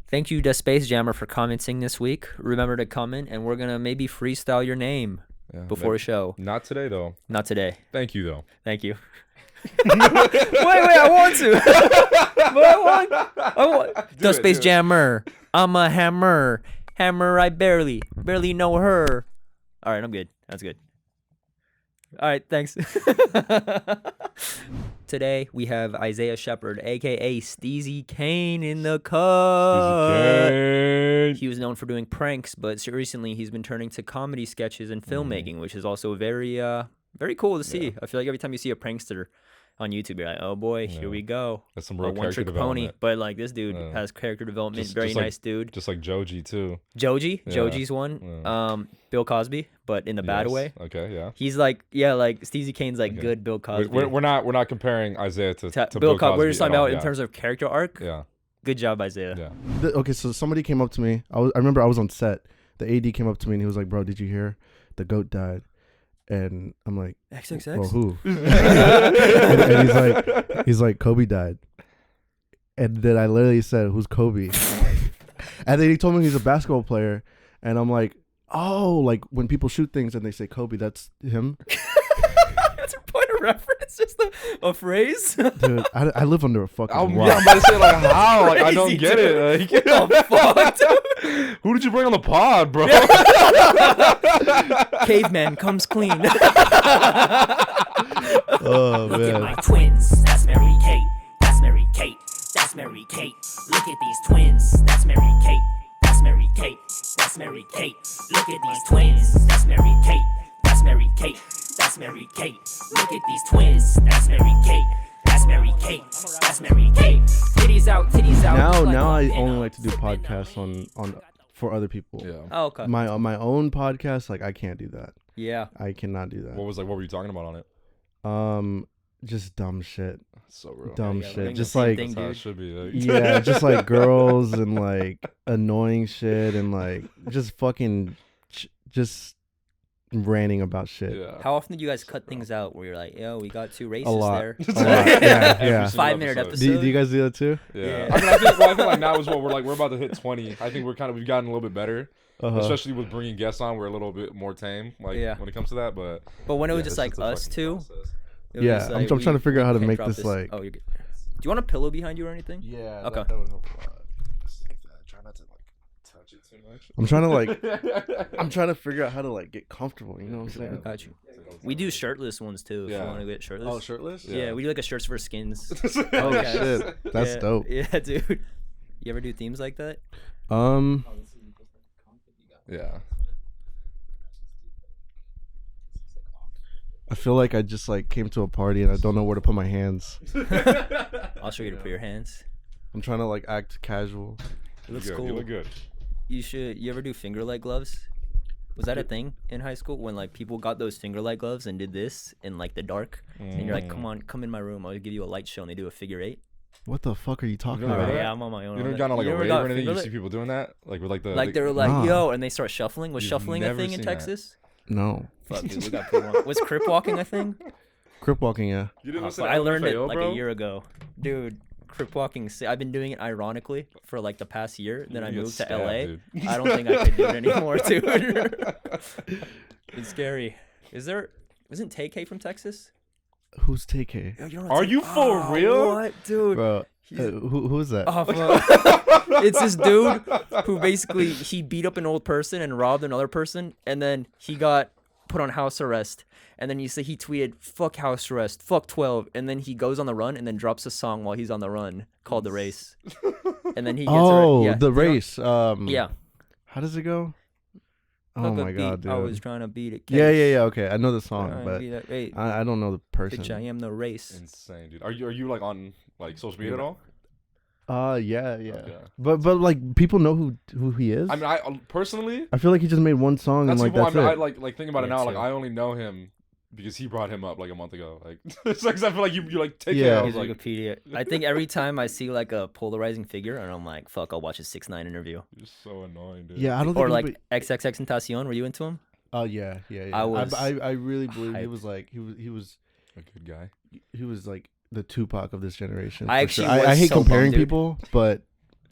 Thank you to Space Jammer for commenting this week. Remember to comment, and we're gonna maybe freestyle your name before a show. Not today though. Not today. Thank you though. Thank you. wait, I want to. I want. The Space Jammer. I'm a hammer. Hammer, I barely know her. All right, I'm good. That's good. All right, thanks. Today, we have Isaiah Shepard, a.k.a. Steezy Kane in the cut. He was known for doing pranks, but recently he's been turning to comedy sketches and filmmaking, which is also very cool to see. I feel like every time you see a prankster on YouTube, you're like, oh boy, here we go. That's some real one-trick pony. But like this dude has character development, very nice dude. Just like Joji too. Joji? Yeah. Joji's one. Bill Cosby, but in the bad way. Okay, yeah. He's like, like Steezy Kane's like good Bill Cosby. We're not comparing Isaiah to Bill Cosby. We're just talking about in terms of character arc. Yeah. Good job, Isaiah. Yeah. Okay, so somebody came up to me. I remember I was on set. The AD came up to me and he was like, "Bro, did you hear the goat died?" And I'm like, XXX? Well, who? and he's like, Kobe died. And then I literally said, who's Kobe? And then he told me he's a basketball player. And I'm like, oh, like when people shoot things and they say Kobe, that's him? That's a point of reference? Just a phrase? Dude, I live under a fucking rock. Yeah, I'm about to say, like, how? Like, I don't get it. Like, what the fuck, dude? Who did you bring on the pod, bro? Caveman comes clean. Oh, Look man. at my twins. That's Mary Kate. That's Mary Kate. That's Mary Kate. Look at these twins. That's Mary Kate. That's Mary Kate. That's Mary Kate. Look at these twins. That's Mary Kate. That's Mary Kate. That's Mary Kate. Look at these twins. That's Mary Kate. That's Mary Kate. That's Mary Kate. Titties out, titties out. Now I only like to do podcasts on for other people. Yeah. Oh, okay. My own podcast, like I can't do that. Yeah. I cannot do that. What were you talking about on it? Just dumb shit. So real. Dumb Yeah, shit. the Just same like thing, That's how it dude. should be. Like. yeah, just like girls and like annoying shit and like just fucking just ranting about shit. Yeah. How often do you guys cut things out where you're like, yo, we got two races A lot. there? A lot. Yeah, Every yeah. single 5-minute episode. Do you guys do that too? Yeah. Yeah. I think like now as well, we're about to hit 20. I think we've gotten a little bit better. Uh-huh. Especially with bringing guests on, we're a little bit more tame, like when it comes to that. But when it was yeah, just it's like a us fucking two. process. It Yeah, was I'm like, trying to figure out how to can't make drop this like. Oh, you're good. Do you want a pillow behind you or anything? Yeah. Okay. That would help a lot. Try not to like touch it too much. I'm trying to like. I'm trying to figure out how to like get comfortable. You know what I'm saying? Got you. We do shirtless ones too. If you want to get shirtless. Oh, shirtless? Yeah, we do like a shirts for skins. Oh shit, that's Yeah, dope. Yeah, dude. You ever do themes like that? Yeah. I feel like I just like came to a party and I don't know where to put my hands. I'll show you to put your hands. I'm trying to like act casual. It looks Good. cool. You look good. You should. You ever do finger light gloves? Was that a thing in high school when like people got those finger light gloves and did this in like the dark? And you're like, come in my room. I'll give you a light show, and they do a figure 8. What the fuck are you talking You know about? that? Yeah, I'm on my own. You on never that. gone on like You a never rave got or anything? finger You light- see people doing that? Like with like the Like they were like, Nah. yo, and they start shuffling. Was You've shuffling a never thing in seen that. Texas? No. Fuck, dude, we got people on. Was crip walking a thing? Crip walking, yeah. You didn't listen But to I learned it LMFAO, like bro? a year ago, dude. Crip walking. I've been doing it ironically for like the past year. Then I You get moved to stabbed, LA. dude. I don't think I could do it anymore, dude. It's scary. Isn't Tay-K from Texas? Who's TK? Are you for real? What, dude? Bro, who is that? Oh, fuck. It's this dude who basically he beat up an old person and robbed another person, and then he got put on house arrest. And then he tweeted, "Fuck house arrest, fuck 12," and then he goes on the run and then drops a song while he's on the run called "The Race." And then he gets The race. Yeah. How does it go? Oh Fuck a my god, beat, dude. I was trying to beat it. Yeah. Okay, I know the song, Trying to but beat it. Hey, I don't know the person. bitch, I am the race. Insane, dude. Are you like on like social media at all? Yeah. Okay. But like people know who he is. I mean, I personally, I feel like he just made one song and that's like well, that's I mean, it. I like thinking about it Me now. too. Like I only know him because he brought him up like a month ago. Like, it's like I feel like you like take Yeah. it. I He's was like, Wikipedia. I think every time I see like a polarizing figure, and I'm like, fuck, I'll watch a 6ix9ine interview. you're so annoying, dude. Yeah, I don't Or think like XXXTentacion. Were you into him? Oh yeah. I really believe he hyped. was like he was a good guy. he was like the Tupac of this generation. I for sure. actually was I hate so comparing bummed, dude. people, but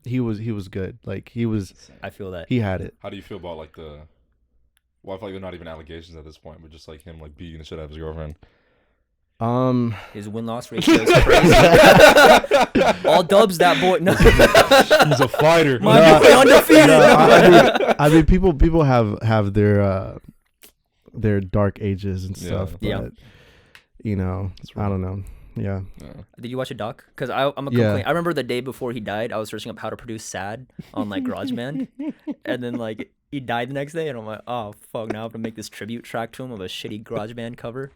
he was good. Like I feel that. he had it. How do you feel about like the? Well, I feel like they're not even allegations at this point, but just like him like beating the shit out of his girlfriend. His win-loss ratio is crazy. All dubs, that boy. No. He's a fighter. My boy undefeated. I mean, people have their dark ages and stuff. But, Yeah. you know, I don't know. Yeah. Did you watch a doc? Because I'm a Yeah. complaint. I remember the day before he died, I was searching up how to produce sad on like GarageBand, and then like he died the next day, and I'm like, oh fuck, now I have to make this tribute track to him of a shitty GarageBand cover.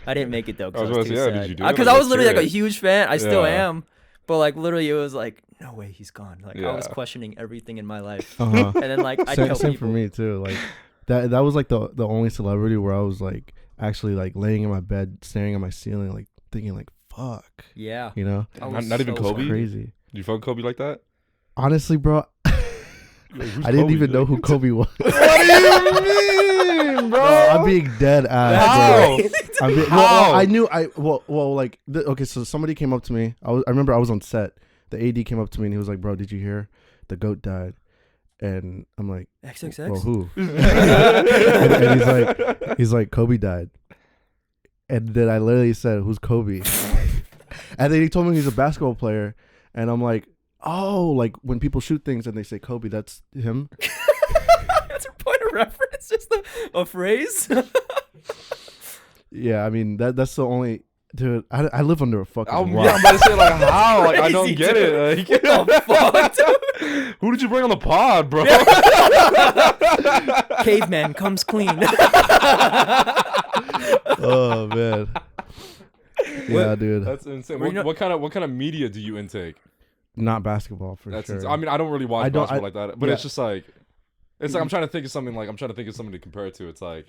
I didn't make it though because I was too sad. Did you do it? Because Like, I was literally like a serious? huge fan. I still Yeah. am, but like literally it was like, no way, he's gone. Like I was Yeah. questioning everything in my life, Uh-huh. and then like I same tell for people, me too. Like that was like the only celebrity where I was like actually like laying in my bed, staring at my ceiling, like thinking like, fuck, yeah, you know, I Not- was not even so Kobe? sad. crazy. Do you fuck Kobe like that? Honestly, bro, Like, who's I didn't Kobe? even know who Kobe was. What do you mean, bro? I'm being dead ass. How? Bro. How? I knew like okay, so somebody came up to me. I remember I was on set. The AD came up to me and he was like, "Bro, did you hear the goat died?" And I'm like, XXX. "Well, who?" and he's like, "Kobe died." And then I literally said, "Who's Kobe?" And then he told me he's a basketball player, and I'm like, "Oh, like when people shoot things and they say Kobe, that's him." That's a point of reference, just a phrase. Yeah, I mean that's the only dude. I live under a fucking I'm rock. about to say like how? Like I don't Crazy, get it. Like, What the fuck, dude? Who did you bring on the pod, bro? Caveman comes clean. Oh man. Yeah, dude. That's insane. Were you not- What kind of media do you intake? Not basketball for That's sure. I mean, I don't really watch I don't- basketball like that, but yeah. it's just like it's like I'm trying to think of something to compare it to. It's like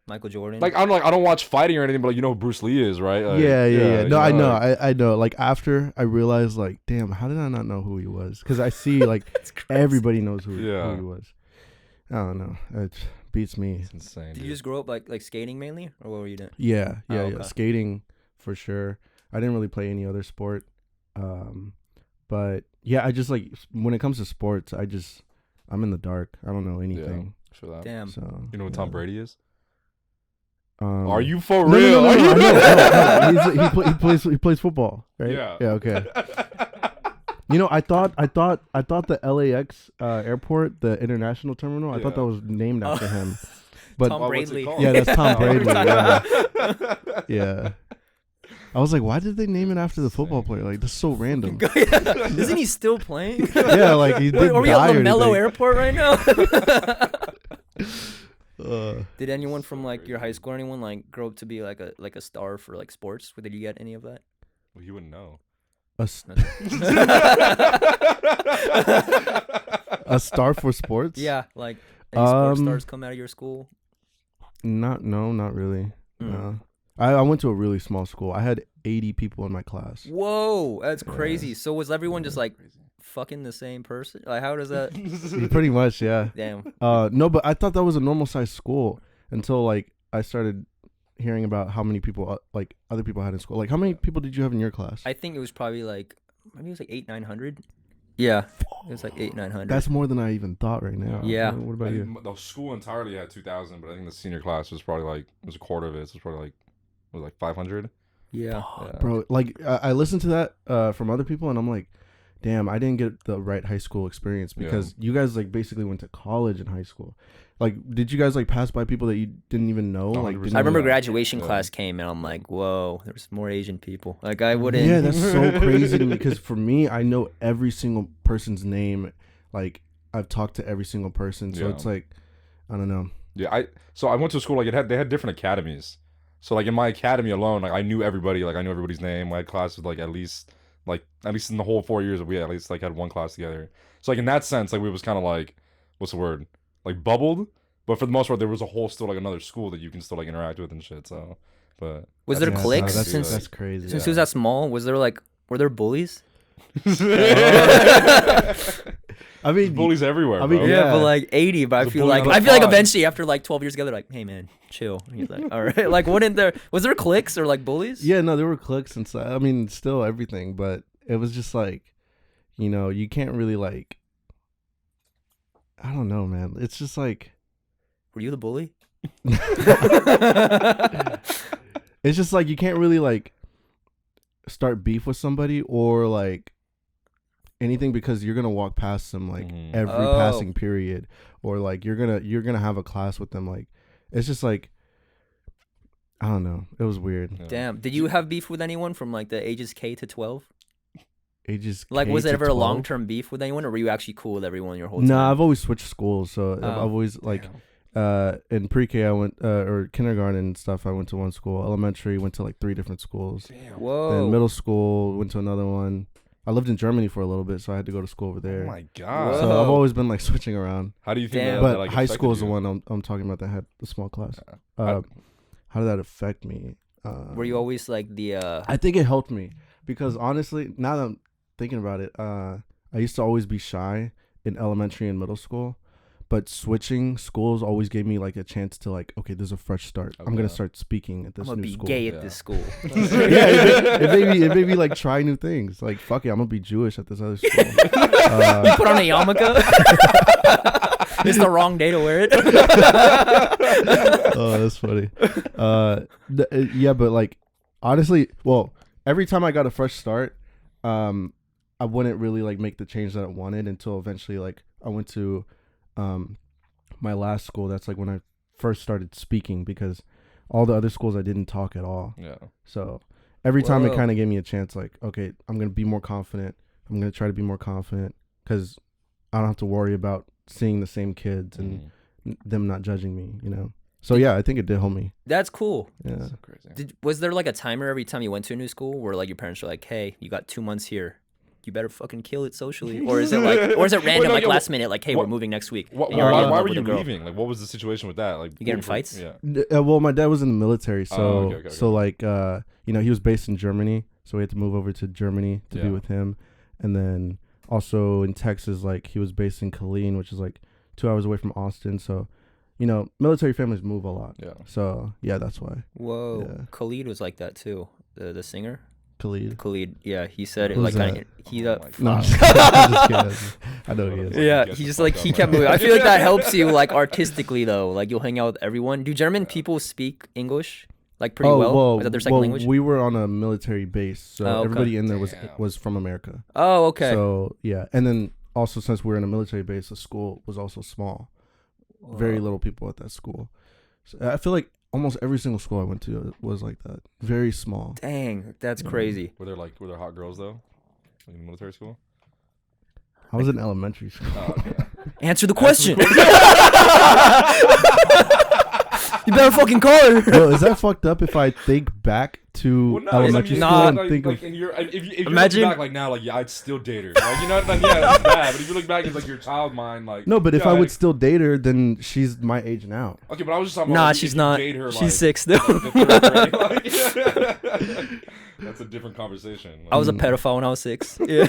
Michael Jordan. I don't watch fighting or anything, but like you know who Bruce Lee is, right? Like, yeah. No, you I know. like- I know. Like after I realized, like, damn, how did I not know who he was? Because I see like everybody knows who Yeah. he was. I don't know. It beats me. It's insane. Did you dude. just grow up like skating mainly, or what were you doing? Yeah. Oh, Yeah. okay. Skating for sure. I didn't really play any other sport. But yeah, I just like when it comes to sports, I'm in the dark. I don't know anything. For that. Damn. So You know what Tom Brady is? Um, Are you for No, real? no, Are you- no. He plays football, right? Yeah. Yeah. Okay. You know, I thought the LAX airport, the international terminal, I thought that Yeah. was named after him. But Tom What's it Bradley. called? yeah, that's Tom Oh, Brady. Tom- Yeah. Yeah. I was like, why did they name it after the football player? Like, that's so random. Isn't he still playing? Yeah, like he didn't Are we at die or LaMelo anything. Airport right now? Uh, Did anyone from like your high school or anyone like grow up to be like a star for like sports? Did you get any of that? Well, you wouldn't know. a star for sports? Yeah, like any sports Um, stars come out of your school. Not really. Mm. No. I went to a really small school. I had 80 people in my class. Whoa, that's Yeah. crazy. So was everyone just like fucking the same person? Like how does that? Pretty much, yeah. Damn. No, but I thought that was a normal sized school until like I started hearing about how many people like other people had in school. Like how many people did you have in your class? I think it was probably like maybe it was like 800-900. Yeah, it was like 800-900. That's more than I even thought right now. Yeah. What about you? The school entirely had 2,000, but I think the senior class was probably like it was a quarter of it. So it was probably like it was like 500. yeah. Yeah. Bro, like I listened to that from other people and I'm like, damn, I didn't get the right high school experience because you guys like basically went to college in high school. Like, did you guys like pass by people that you didn't even know? Like, 100%. didn't I remember even- graduation Yeah. class came and I'm like, whoa, there's more Asian people. Like I wouldn't. Yeah, that's so crazy to me because for me, I know every single person's name. Like, I've talked to every single person, so Yeah. it's like, I don't know. Yeah, I went to a school like they had different academies. So like in my academy alone, like I knew everybody, like I knew everybody's name. I had classes like at least in the whole 4 years we at least like had one class together. So like in that sense, like we was kind of like what's the word? Like bubbled, but for the most part there was a whole still like another school that you can still like interact with and shit. So, but Was there Yeah, cliques no, since that's crazy. since it was that small? Was there like were there bullies? I mean, bullies everywhere. I mean, bro. Yeah. but like 80. But I There's a feel bully like on the pod. eventually after like 12 years together, like, hey man, chill. And he's like, all right. Like, was there cliques or like bullies? yeah, no, there were cliques and stuff. I mean, still everything, but it was just like, you can't really like. I don't know, man. It's just like. Were you the bully? It's just like you can't really like start beef with somebody or like anything because you're gonna walk past them like every passing period, or like you're gonna have a class with them. Like it's just like, I don't know. It was weird. Yeah. Damn. Did you have beef with anyone from like the ages K to 12? Ages Like, K was it to ever 12? a long-term beef with anyone, or were you actually cool with everyone your whole time? No, I've always switched schools, so I've Oh. always like in pre-K I went or kindergarten and stuff. I went to one school. Elementary went to like 3 different schools. Damn. Whoa. Then middle school went to another one. I lived in Germany for a little bit, so I had to go to school over Oh there. my god. So Whoa. I've always been like switching around. How do you think Damn. that, But that, like, high affected school is the you? one I'm talking about that had the small class. Yeah. How did that affect me? Were you always like the I think it helped me because honestly, now that I'm thinking about it, I used to always be shy in elementary and middle school, but switching schools always gave me like a chance to like, okay, there's a fresh start. I'm gonna Okay. start speaking at I'm this gonna new be school. gay at Yeah. this school? it made me like try new things. Like fuck it, I'm gonna be Jewish at this other school. You put on a yarmulke? It's the wrong day to wear it. Oh, that's funny. Yeah, but like honestly, well, every time I got a fresh start, I wouldn't really like make the change that I wanted until eventually like I went to my last school. That's like when I first started speaking, because all the other schools I didn't talk at all. Yeah. So every time it Whoa. kind of gave me a chance, like, okay, I'm gonna be more confident. I'm gonna try to be more confident because I don't have to worry about seeing the same kids and them not judging me. So yeah, I think it did help me. That's cool. Yeah. So crazy. Was there like a timer every time you went to a new school where like your parents were like, "Hey, you got 2 months here. You better fucking kill it socially," or is it random, no, like yeah, last minute, like, "Hey, we're what- moving next week." Why, and you're already in why love were with you a girl. leaving? Like, what was the situation with that? Like, You get in who- fights? Yeah. Well, my dad was in the military, so Oh, okay. so like he was based in Germany, so we had to move over to Germany to be Yeah. with him, and then also in Texas, like he was based in Killeen, which is like 2 hours away from Austin. So, military families move a lot. Yeah. So yeah, that's why. Whoa, Yeah. Khalid was like that too. The singer Khalid. Khalid, yeah, he said it Who's like kind that? of he. Oh my No, I'm God. just kidding. I know he is. Yeah, Get he the just fuck like out, he man. kept moving. I feel like that helps you like artistically though. Like you'll hang out with everyone. Do German people speak English like pretty well? Is that their second language? We were on a military base, so Oh, okay. everybody in there Damn. was from America. Oh, okay. So yeah, and then also since we were in a military base, the school was also small. Very Whoa. little people at that school. So I feel like almost every single school I went to was like that. Very small. Dang, that's Yeah. crazy. Were there hot girls though? Like in military school? I was in elementary school. Oh, okay. Answer the question. You better fucking call her. Yo, is that fucked up if I think back to Well, no, elementary it's school not. and like, think like, of? and you're, if you Imagine- look back like now, like yeah, I'd still date her. Like, then yeah, it's bad. But if you look back, it's like your child mind, like No, but if yeah, I would like- still date her, then she's my age now. okay, but I was just talking about Nah, like, she's if you not. date her, She's like, 6 still. like, the third grade, like, that's a different conversation. I was a Mm. pedophile when I was 6. Yeah.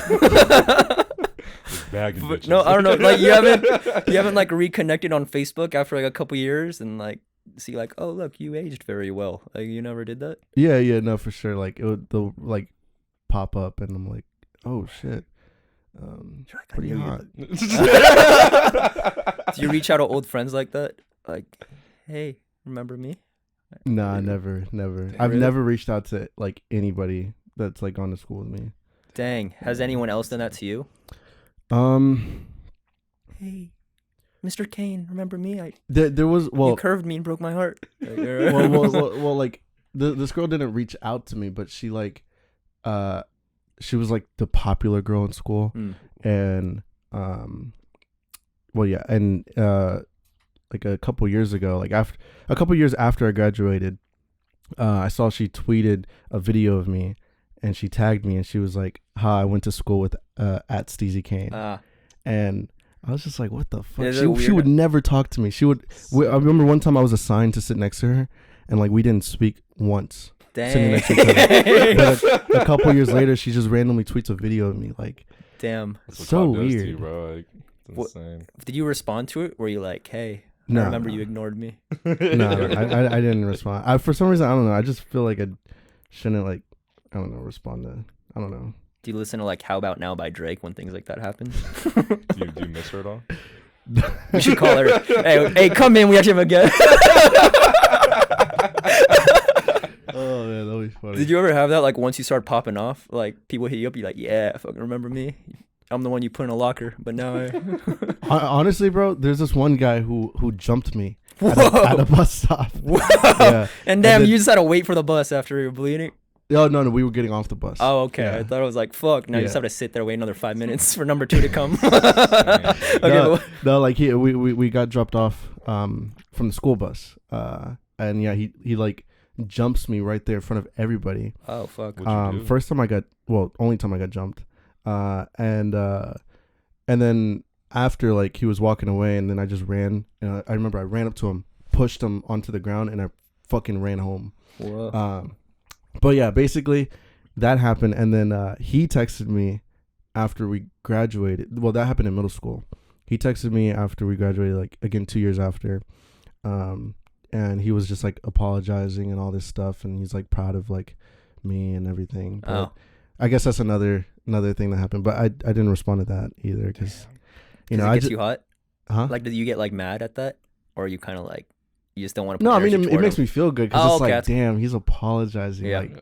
Just bagging But bitches. no, I don't know. Like you haven't like reconnected on Facebook after like a couple years and like see like, oh look, you aged very well. Like you never did that. Yeah, no, for sure. Like it would like pop up, and I'm like, oh shit, pretty hot. Do you reach out to old friends like that? Like, hey, remember me? Nah, never. I've Really? never reached out to like anybody that's like gone to school with me. Dang, has anyone else done that to you? Hey, Mr. Kane, remember me? There was You curved me and broke my heart. well, like this girl didn't reach out to me, but she like, she was like the popular girl in school, Mm. and well, yeah, and like a couple years ago, like a couple years after I graduated, I saw she tweeted a video of me, and she tagged me, and she was like, "Hi, I went to school with at Steezy Kane," and I was just like, "What the fuck?" Is it She weird? would never talk to me. She would. I remember one time I was assigned to sit next to her, and like we didn't speak once. Sitting Dang. next to each other. But a couple years later, she just randomly tweets a video of me. Like, Damn. That's what so God does to you, weird. bro. Like, it's What- insane. Did you respond to it? Were you like, hey, I no, remember you ignored me? No, I didn't respond. For some reason, I don't know. I just feel like I shouldn't like, I don't know, respond to. I don't know. Do you listen to like How About Now by Drake when things like that happen? Do you miss her at all? We should call her. Hey, come in. We actually have a guest. Oh man, that'll be funny. Did you ever have that? Like once you start popping off, like people hit you up, you're like, yeah, fucking remember me? I'm the one you put in a locker, but now Honestly, bro, there's this one guy who jumped me at a bus stop. Yeah. And damn, you just had to wait for the bus after you were bleeding. Oh no, we were getting off the bus. Oh, okay. Yeah. I thought it was like, fuck. Now you just have to sit there, wait another 5 minutes for number 2 to come. No, like we got dropped off from the school bus, and yeah, he like jumps me right there in front of everybody. Oh fuck. First time only time I got jumped, and then after like he was walking away, and then I just ran. I remember I ran up to him, pushed him onto the ground, and I fucking ran home. Whoa. But yeah, basically that happened, and then he texted me after we graduated. Well, that happened in middle school. He texted me after we graduated, like again 2 years after, and he was just like apologizing and all this stuff, and he's like proud of like me and everything. But I guess that's another thing that happened, but I didn't respond to that either because it gets you hot. Huh? Like, do you get like mad at that, or are you kind of like you just don't want to? No, I mean it makes me feel good because it's like, damn, he's apologizing. Yeah. Like,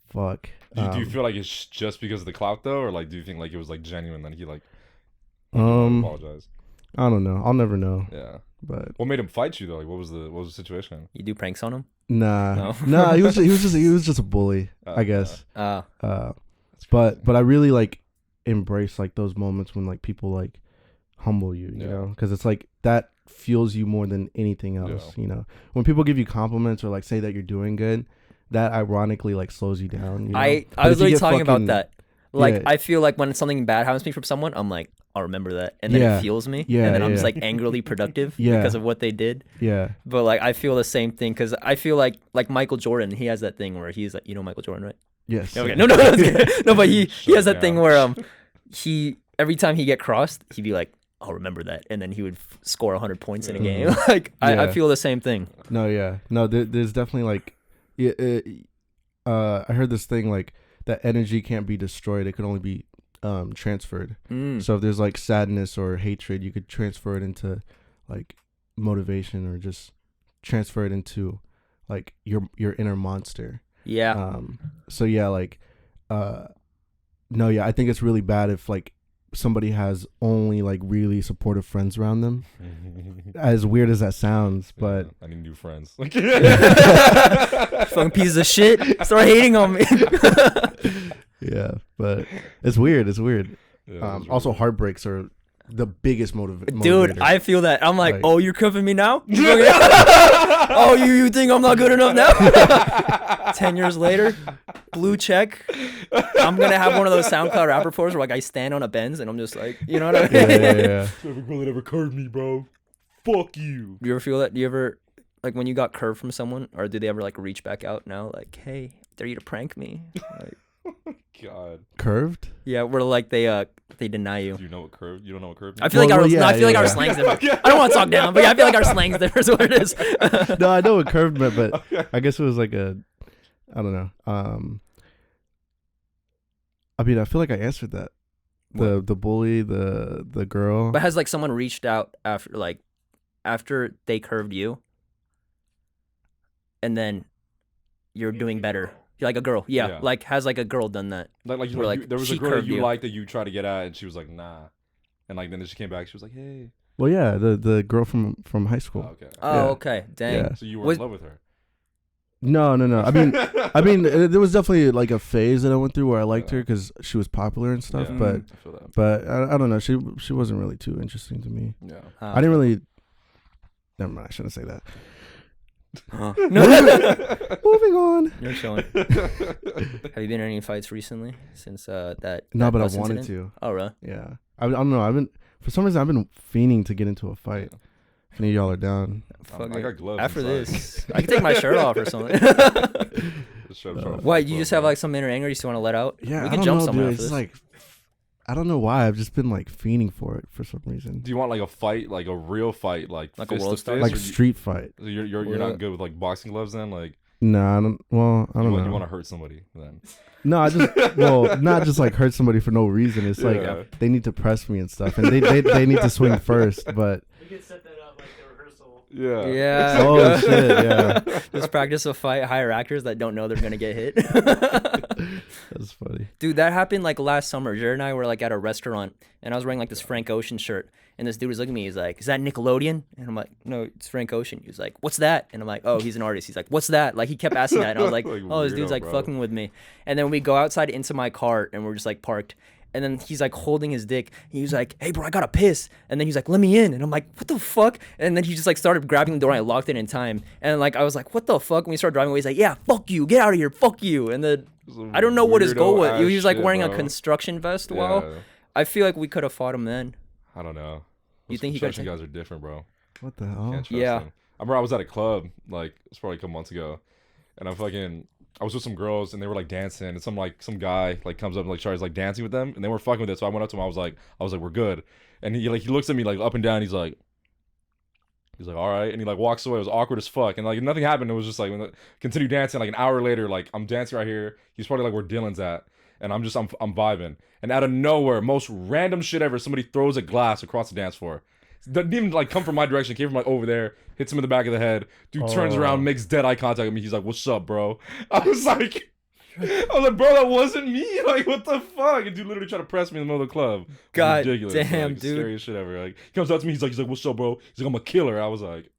fuck. Do you feel like it's just because of the clout though, or like do you think like it was like genuine that he like apologized? I don't know. I'll never know. Yeah. But what made him fight you though? Like what was the situation? You do pranks on him? Nah. No. He was just a bully, I guess. But I really like embrace like those moments when like people like humble you, you know, because it's like that fuels you more than anything else. You know, when people give you compliments or like say that you're doing good, that ironically like slows you down. You know? I was literally talking about that. Like I feel like when something bad happens to me from someone, I'm like, I'll remember that, and then it fuels me, and then I'm just like angrily productive because of what they did. Yeah. But like I feel the same thing because I feel like Michael Jordan, he has that thing where he's like, you know Michael Jordan, right? Yes. Okay. No. No, but he has that thing where he every time he get crossed, he'd be like, I'll remember that, and then he would score 100 points in a game. Like I feel the same thing. No, there's definitely like, I heard this thing like that energy can't be destroyed; it could only be transferred. So if there's like sadness or hatred, you could transfer it into like motivation, or just transfer it into like your inner monster. Yeah. So yeah, like, no, yeah, I think it's really bad if like somebody has only like really supportive friends around them. As weird as that sounds, but I need new friends. Fucking pieces of shit. Start hating on me. Yeah, but it's weird. Yeah, also, heartbreaks are the biggest motivator. Dude, I feel that. I'm like, oh, you're cuffing me now? Oh, you think I'm not good enough now? 10 years later, blue check. I'm going to have one of those SoundCloud rap reports where like I stand on a Benz and I'm just like, you know what I mean? Yeah. Every girl that ever curved me, bro. Fuck you. Do you ever feel that? Do you ever, like when you got curved from someone, or do they ever like reach back out now? Like, hey, dare you to prank me? Like, God. Curved? yeah, where like they deny you. Do you know what curved? You don't know what curved? I feel like our slang's different. I don't want to talk down, but yeah, I feel like our slang's different. Is what it is. No, I know what curved meant, but I guess it was like I don't know. I mean, I feel like I answered that. The bully, the girl. But has like someone reached out after they curved you, and then you're doing better? Like a girl, yeah. Like has like a girl done that? Like there was a girl that you liked that you tried to get at, and she was like, nah, and like then she came back, she was like, hey. Well, yeah, the girl from high school. Oh, okay. Oh, yeah. okay. Dang. Yeah. So you were in love with her? No. I mean, there was definitely like a phase that I went through where I liked her because she was popular and stuff. Yeah, but I feel that. but I don't know. She wasn't really too interesting to me. Yeah. I didn't really. Never mind. I shouldn't say that. Moving on. You're chilling. Have you been in any fights recently since that? No, but I bus wanted incident? to. Oh, really? Yeah. I don't know. For some reason I've been fiending to get into a fight. If any of y'all are down. I got gloves after inside. this. I can take my shirt off or something. What? You just have like some inner anger you just want to let out? Yeah, we I can don't jump know, somewhere dude. after It's this. like, I don't know why. I've just been like fiending for it for some reason. Do you want like a fight, like a real fight, like a fist world to star? fist, Like or street fight. you're not good with like boxing gloves then, like Nah, I don't You know. want to hurt somebody then? No, I just not just like hurt somebody for no reason. It's Yeah. like they need to press me and stuff, and they need to swing first. But We could set that up like the rehearsal. Yeah. Yeah. oh shit, yeah, Just practice a fight, hire actors that don't know they're gonna get hit. that's funny. Dude, that happened like last summer. Jared and I were like at a restaurant, and I was wearing like this Frank Ocean shirt, and this dude was looking at me. He's like, "Is that Nickelodeon?" And I'm like, "No, it's Frank Ocean." He was like, "What's that?" And I'm like, "Oh, he's an artist." He's like, "What's that?" Like he kept asking that, and I was like, Like, "Oh, this dude's weirdo, like bro. fucking with me." And then we go outside into my car, and we're just like parked. And then he's like holding his dick. He was like, "Hey, bro, I gotta piss." And then he's like, "Let me in." And I'm like, "What the fuck?" And then he just like started grabbing the door. And I locked it in time. And like I was like, "What the fuck?" When we started driving away, he's like, "Yeah, fuck you, get out of here, fuck you." And then Some I don't know what his goal was. weirdo He was like ass wearing shit, a bro. construction vest. While Yeah. I feel like we could have fought him then. I don't know. You Those think he could construction guys are different, bro. What the hell? Can't trust Yeah. them. I remember I was at a club like it's probably a couple months ago, and I was with some girls and they were like dancing, and some guy like comes up and like starts like dancing with them, and they were fucking with it. So I went up to him. I was like, we're good. And he looks at me like up and down. He's like, all right, and he like walks away. It was awkward as fuck, and like nothing happened. It was just like continue dancing. Like an hour later, like I'm dancing right here. He's probably like where Dylan's at, and I'm vibing. And out of nowhere, most random shit ever, somebody throws a glass across the dance floor. Didn't even like come from my direction. It came from like over there. Hits him in the back of the head. Dude turns around, makes dead eye contact with me. He's like, "What's up, bro?" I was like, "Bro, that wasn't me. Like, what the fuck?" And dude literally tried to press me in the middle of the club. It was God ridiculous. damn, Like, dude. Scariest shit ever. Like, he comes up to me. He's like, "What's up, bro?" He's like, "I'm a killer." I was like,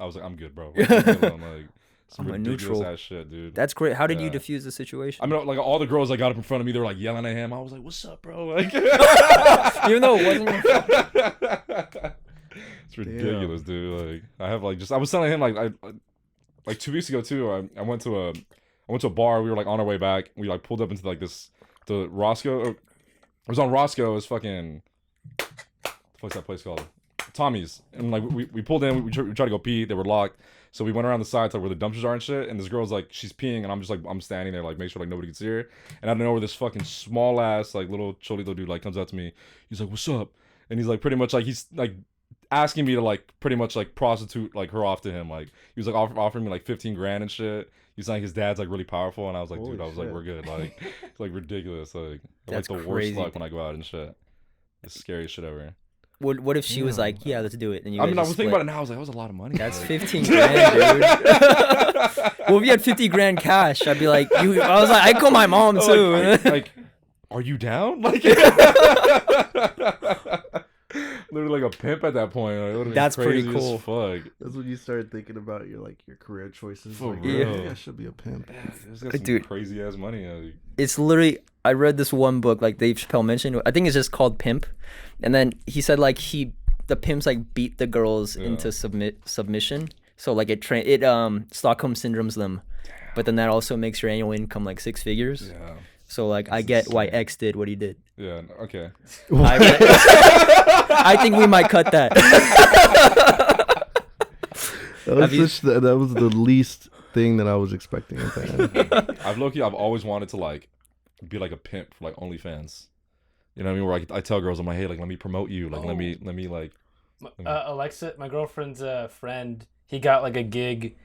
"I'm good, bro." Like, leave me alone. Like, some I'm a ridiculous neutral. ass shit, dude. That's great. How did you Yeah. defuse the situation? I mean, like all the girls that got up in front of me, they were like yelling at him. I was like, "What's up, bro?" Like, Even though it wasn't your fault. it's ridiculous, dude. Like, I was telling him like 2 weeks ago too. I went to a bar. We were like on our way back. We like pulled up into like the Roscoe. It was on Roscoe. It was fucking. What's that place called? Tommy's. And like we pulled in. We tried to go pee. They were locked. So we went around the side to where the dumpsters are and shit. And this girl's like, she's peeing, and I'm standing there like make sure like nobody can see her. And out of nowhere, this fucking small ass like little cholito dude like comes up to me. He's like, "What's up?" And he's like pretty much like he's like asking me to like pretty much like prostitute like her off to him. Like he was like offering me like 15 grand and shit. He's like his dad's like really powerful, and I was like, Holy dude, I was like, shit. we're good. Like it's like ridiculous. Like That's like the crazy. worst luck when I go out and shit. The scariest shit ever. What if she was like, "Yeah, let's do it"? And you I guys mean, I just was thinking about split? it now. I was like, that was a lot of money. That's Like, 15 grand, dude. Well, if you had 50 grand cash, I'd be like, I was like, I'd call my mom too. like, are you down? Like, literally like a pimp at that point. Like, it would've been That's pretty crazy as cool. Fuck. That's when you start thinking about your career choices. For like, real. maybe I should be a pimp. This got some Dude. crazy ass money. Like, It's literally, I read this one book like Dave Chappelle mentioned. I think it's just called Pimp, and then he said like the pimps like beat the girls into submission. So like it Stockholm syndromes them, but then that also makes your annual income like 6 figures. yeah. So like I get why X did what he did. Yeah. Okay. I think we might cut that. That was the least thing that I was expecting at the end. I've always wanted to like be like a pimp for like OnlyFans. You know what I mean? Where I tell girls, I'm like, hey, like let me promote you. Like let me like. Alexa, my girlfriend's friend, he got like a gig.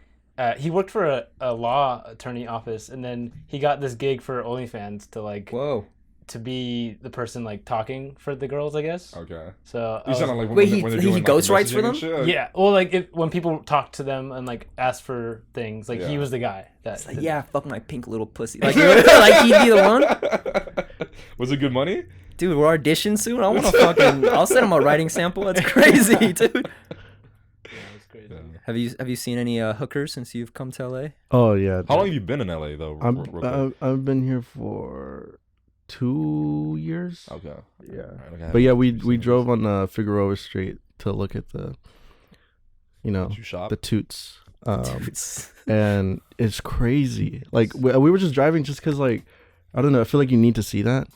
He worked for a law attorney office, and then he got this gig for OnlyFans to like Whoa. to be the person like talking for the girls, I guess. Okay. So I You was- sound like Wait, when they're he doing, like, ghostwrites for messaging and them? shit. yeah, well, like when people talk to them and like ask for things, like he Yeah. was the guy that. It's like, yeah, fuck my pink little pussy. Like, like he'd be the one. Was it good money? Dude, we're auditioning soon. I want to fucking. I'll send him a writing sample. That's crazy, dude. Yeah, it was crazy. Yeah. Have you seen any hookers since you've come to LA? Oh yeah. How long have you been in LA though? real quick? I've been here for 2 years. Okay. Yeah. Alright, okay. But yeah, we drove on Figueroa Street to look at the, Did you shop? the toots. Dudes. And it's crazy. Like we were just driving just because like I don't know. I feel like you need to see that,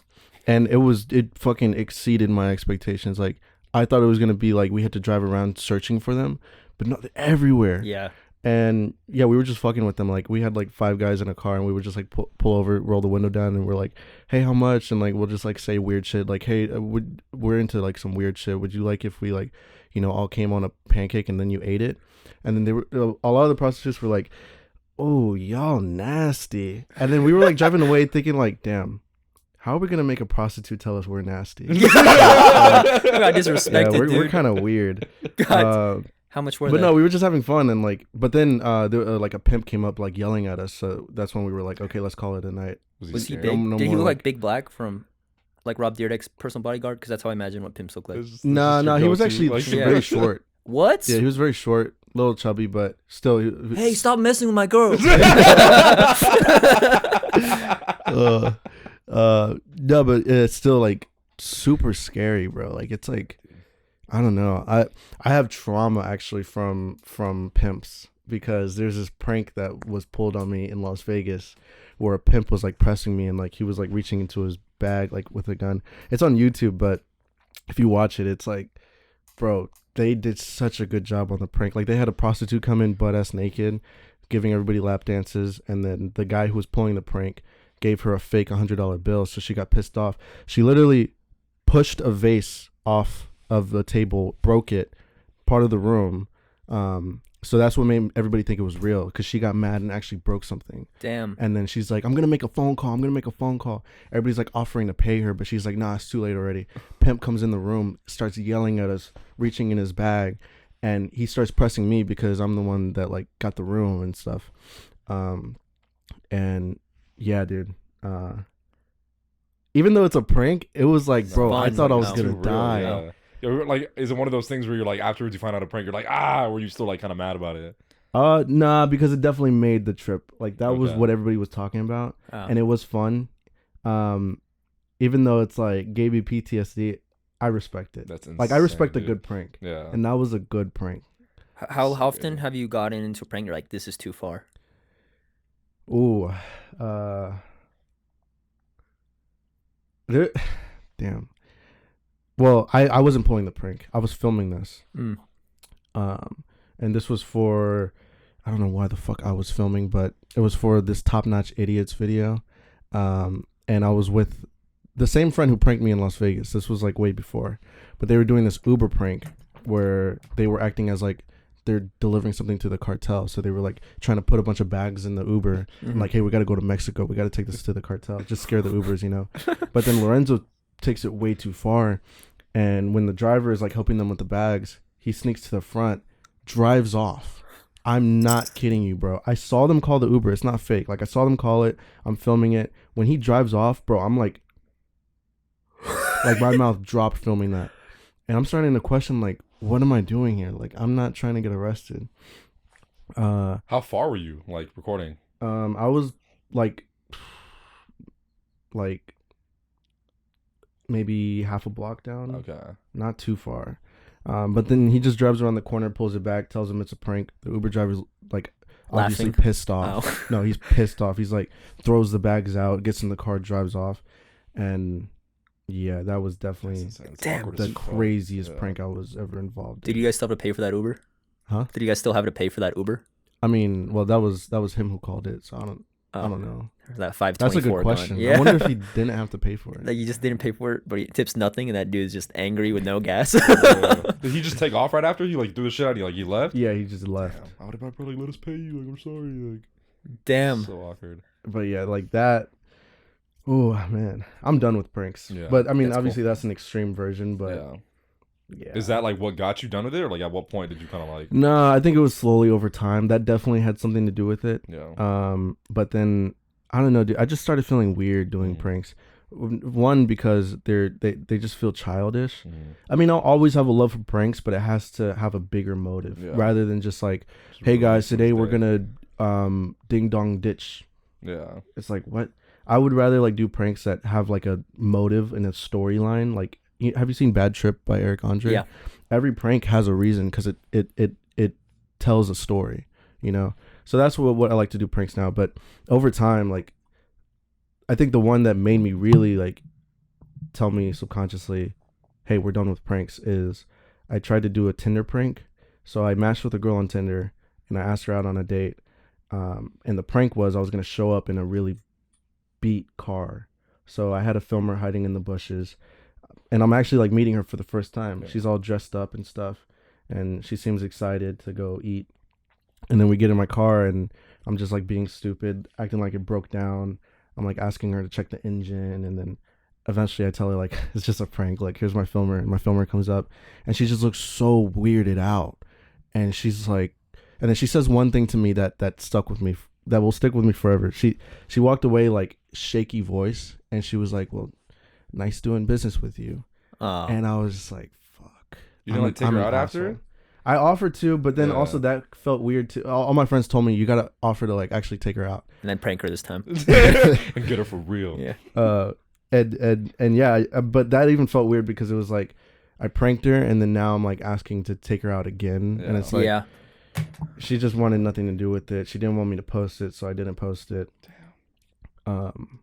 and it fucking exceeded my expectations. Like I thought it was gonna be like we had to drive around searching for them, but no, they're everywhere. Yeah. And yeah, we were just fucking with them. Like we had like 5 guys in a car, and we would just like pull over, roll the window down, and we're like, "Hey, how much?" And like we'll just like say weird shit. Like, "Hey, we're into like some weird shit. Would you like if we like, all came on a pancake and then you ate it?" And then they were a lot of the prostitutes were like, oh, y'all nasty. And then we were like driving away thinking like, damn, how are we gonna make a prostitute tell us we're nasty? You got Yeah, disrespected, we're dude. kind of weird. God, how much were But they? no, we were just having fun and like, but then like a pimp came up like yelling at us. So that's when we were like, okay, let's call it a night. Was he scared? big? No Did he more look like- like Big Black from like Rob Dyrdek's personal bodyguard? Because that's how I imagine what pimps look like. No, he was actually Yeah. very short. What? Yeah, he was very short, little chubby, but still. Hey, stop messing with my girl. No, but it's still like super scary, bro. Like it's like, I don't know. I have trauma actually from pimps because there's this prank that was pulled on me in Las Vegas where a pimp was like pressing me and like he was like reaching into his bag like with a gun. It's on YouTube, but if you watch it, it's like, bro, they did such a good job on the prank. Like they had a prostitute come in butt ass naked, giving everybody lap dances, and then the guy who was pulling the prank gave her a fake $100 bill, so she got pissed off. She literally pushed a vase off of the table, broke it, part of the room. So that's what made everybody think it was real, because she got mad and actually broke something. Damn. And then she's like, I'm gonna make a phone call. Everybody's like offering to pay her, but she's like, nah, it's too late already. Pimp comes in the room, starts yelling at us, reaching in his bag, and he starts pressing me because I'm the one that like got the room and stuff. And yeah, dude. Even though it's a prank, it was like, It's bro, fun, I thought I was no. gonna Too real, die. Yeah. Yeah, like, is it one of those things where you're like, afterwards you find out a prank, you're like, were you still like kind of mad about it? Nah, because it definitely made the trip. Like that was Okay. what everybody was talking about, Oh. and it was fun. Even though it's like gave me PTSD, I respect it. That's insane, Like I respect a dude. good prank, Yeah. and that was a good prank. How often have you gotten into a prank? You're like, this is too far. Ooh, damn. Well, I wasn't pulling the prank. I was filming this. Mm. And this was for, I don't know why the fuck I was filming, but it was for this Top Notch Idiots video. And I was with the same friend who pranked me in Las Vegas. This was like way before, but they were doing this Uber prank where they were acting as like they're delivering something to the cartel. So they were like trying to put a bunch of bags in the Uber. And like, hey, we got to go to Mexico. We got to take this to the cartel. Just scare the Ubers, you know? But then Lorenzo takes it way too far. And when the driver is like helping them with the bags, he sneaks to the front, drives off. I'm not kidding you, bro. I saw them call the Uber. It's not fake. Like I saw them call it. I'm filming it. When he drives off, bro, I'm like my mouth dropped filming that. And I'm starting to question, like, what am I doing here? Like, I'm not trying to get arrested. How far were you like recording? I was like maybe half a block down. Okay. Not too far. But then he just drives around the corner, pulls it back, tells him it's a prank. The Uber driver's like obviously Laughing. pissed off. Oh. No, he's pissed off. He's like throws the bags out, gets in the car, drives off. And yeah, that was definitely Damn. the craziest prank I was ever involved in. Did you guys still have to pay for that Uber? Huh? Did you guys still have to pay for that Uber? I mean, well, that was him who called it, so I don't know. Or that 524 That's a good going? question. Yeah. I wonder if he didn't have to pay for it. Like you just didn't pay for it, but he tips nothing, and that dude's just angry with no gas. Yeah. Did he just take off right after? He like threw the shit out? He left? Yeah, he just left. Damn. How would my brother let us pay you? Like, I'm sorry. Like, Damn. so awkward. But yeah, like that. Oh man, I'm done with pranks. Yeah. But I mean, That's obviously that's an extreme version. But Yeah. yeah. Is that like what got you done with it, or like at what point did you kind of like? No, I think it was slowly over time. That definitely had something to do with it. Yeah. But then I don't know, dude. I just started feeling weird doing pranks. One, because they just feel childish. I mean, I'll always have a love for pranks, but it has to have a bigger motive Yeah. rather than just like, Just hey really guys, some today we're day. gonna ding dong ditch. Yeah. It's like, what? I would rather like do pranks that have like a motive and a storyline. Like, have you seen Bad Trip by Eric Andre? Yeah. Every prank has a reason because it tells a story, you know? So that's what I like to do pranks now. But over time, like, I think the one that made me really like tell me subconsciously, hey, we're done with pranks, is I tried to do a Tinder prank. So I matched with a girl on Tinder and I asked her out on a date. And the prank was I was going to show up in a really beat car. So I had a filmer hiding in the bushes. And I'm actually like meeting her for the first time. Yeah. She's all dressed up and stuff. And she seems excited to go eat. And then we get in my car and I'm just like being stupid, acting like it broke down. I'm like asking her to check the engine, and then eventually I tell her like it's just a prank. Like, here's my filmer, and my filmer comes up, and she just looks so weirded out, and she's like, and then she says one thing to me that stuck with me, that will stick with me forever. She walked away like shaky voice, and she was like, "Well, nice doing business with you." And I was just like, "Fuck." You didn't like take her out after? Asshole. I offered to, but then also that felt weird too. All my friends told me you gotta offer to like actually take her out And then prank her this time. And get her for real. Yeah. And yeah, but that even felt weird because it was like I pranked her, and then now I'm like asking to take her out again, and it's like she just wanted nothing to do with it. She didn't want me to post it, so I didn't post it. Damn.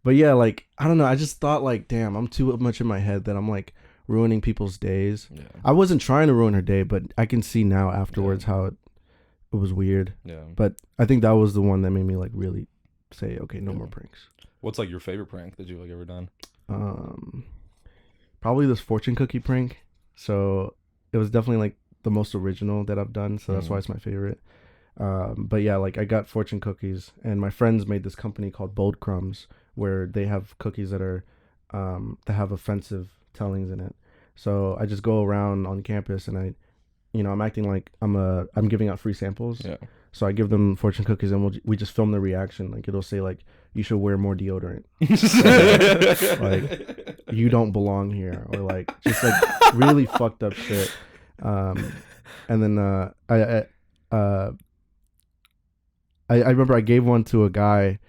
But yeah, like I don't know. I just thought like, damn, I'm too much in my head that I'm like ruining people's days. Yeah. I wasn't trying to ruin her day, but I can see now afterwards how it was weird. Yeah. But I think that was the one that made me like really say, okay, no more pranks. What's like your favorite prank that you've like ever done? Probably this fortune cookie prank. So it was definitely like the most original that I've done, so that's why it's my favorite. But yeah, like I got fortune cookies, and my friends made this company called Bold Crumbs, where they have cookies that are that have offensive tellings in it. So I just go around on campus, and I'm acting like I'm giving out free samples. Yeah. So I give them fortune cookies, and we just film the reaction. Like it'll say like, you should wear more deodorant. Like you don't belong here, or like just like really fucked up shit. And then I remember I gave one to a guy,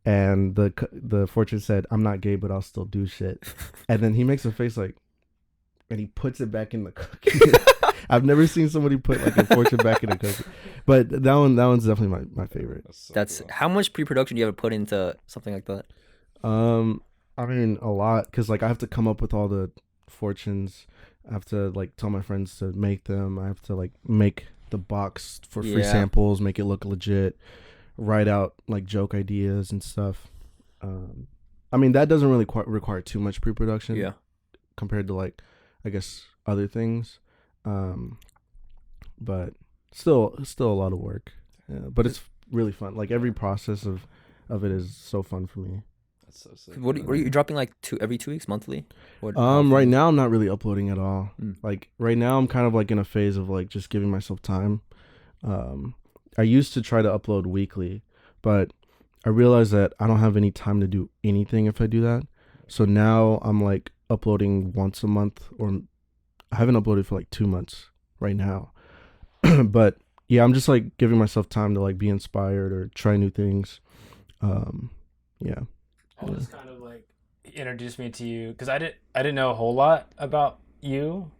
and the fortune said, "I'm not gay, but I'll still do shit." And then he makes a face like, and he puts it back in the cookie. I've never seen somebody put like a fortune back in a cookie, but that one's definitely my favorite. That's how much pre-production do you ever put into something like that? I mean a lot, because like I have to come up with all the fortunes. I have to like tell my friends to make them. I have to like make the box for free samples, make it look legit, write out like joke ideas and stuff. I mean that doesn't really require too much pre-production. Yeah. Compared to like, I guess other things. But still a lot of work. Yeah, but it's really fun. Like every process of it is so fun for me. That's so sick. What are you dropping like every 2 weeks, monthly? Right now I'm not really uploading at all. Like right now I'm kind of like in a phase of like just giving myself time. I used to try to upload weekly, but I realized that I don't have any time to do anything if I do that. So now I'm like uploading once a month, or I haven't uploaded for like 2 months right now. But yeah, I'm just like giving myself time to like be inspired or try new things. Yeah. Aldus kind of like introduced me to you because I didn't know a whole lot about you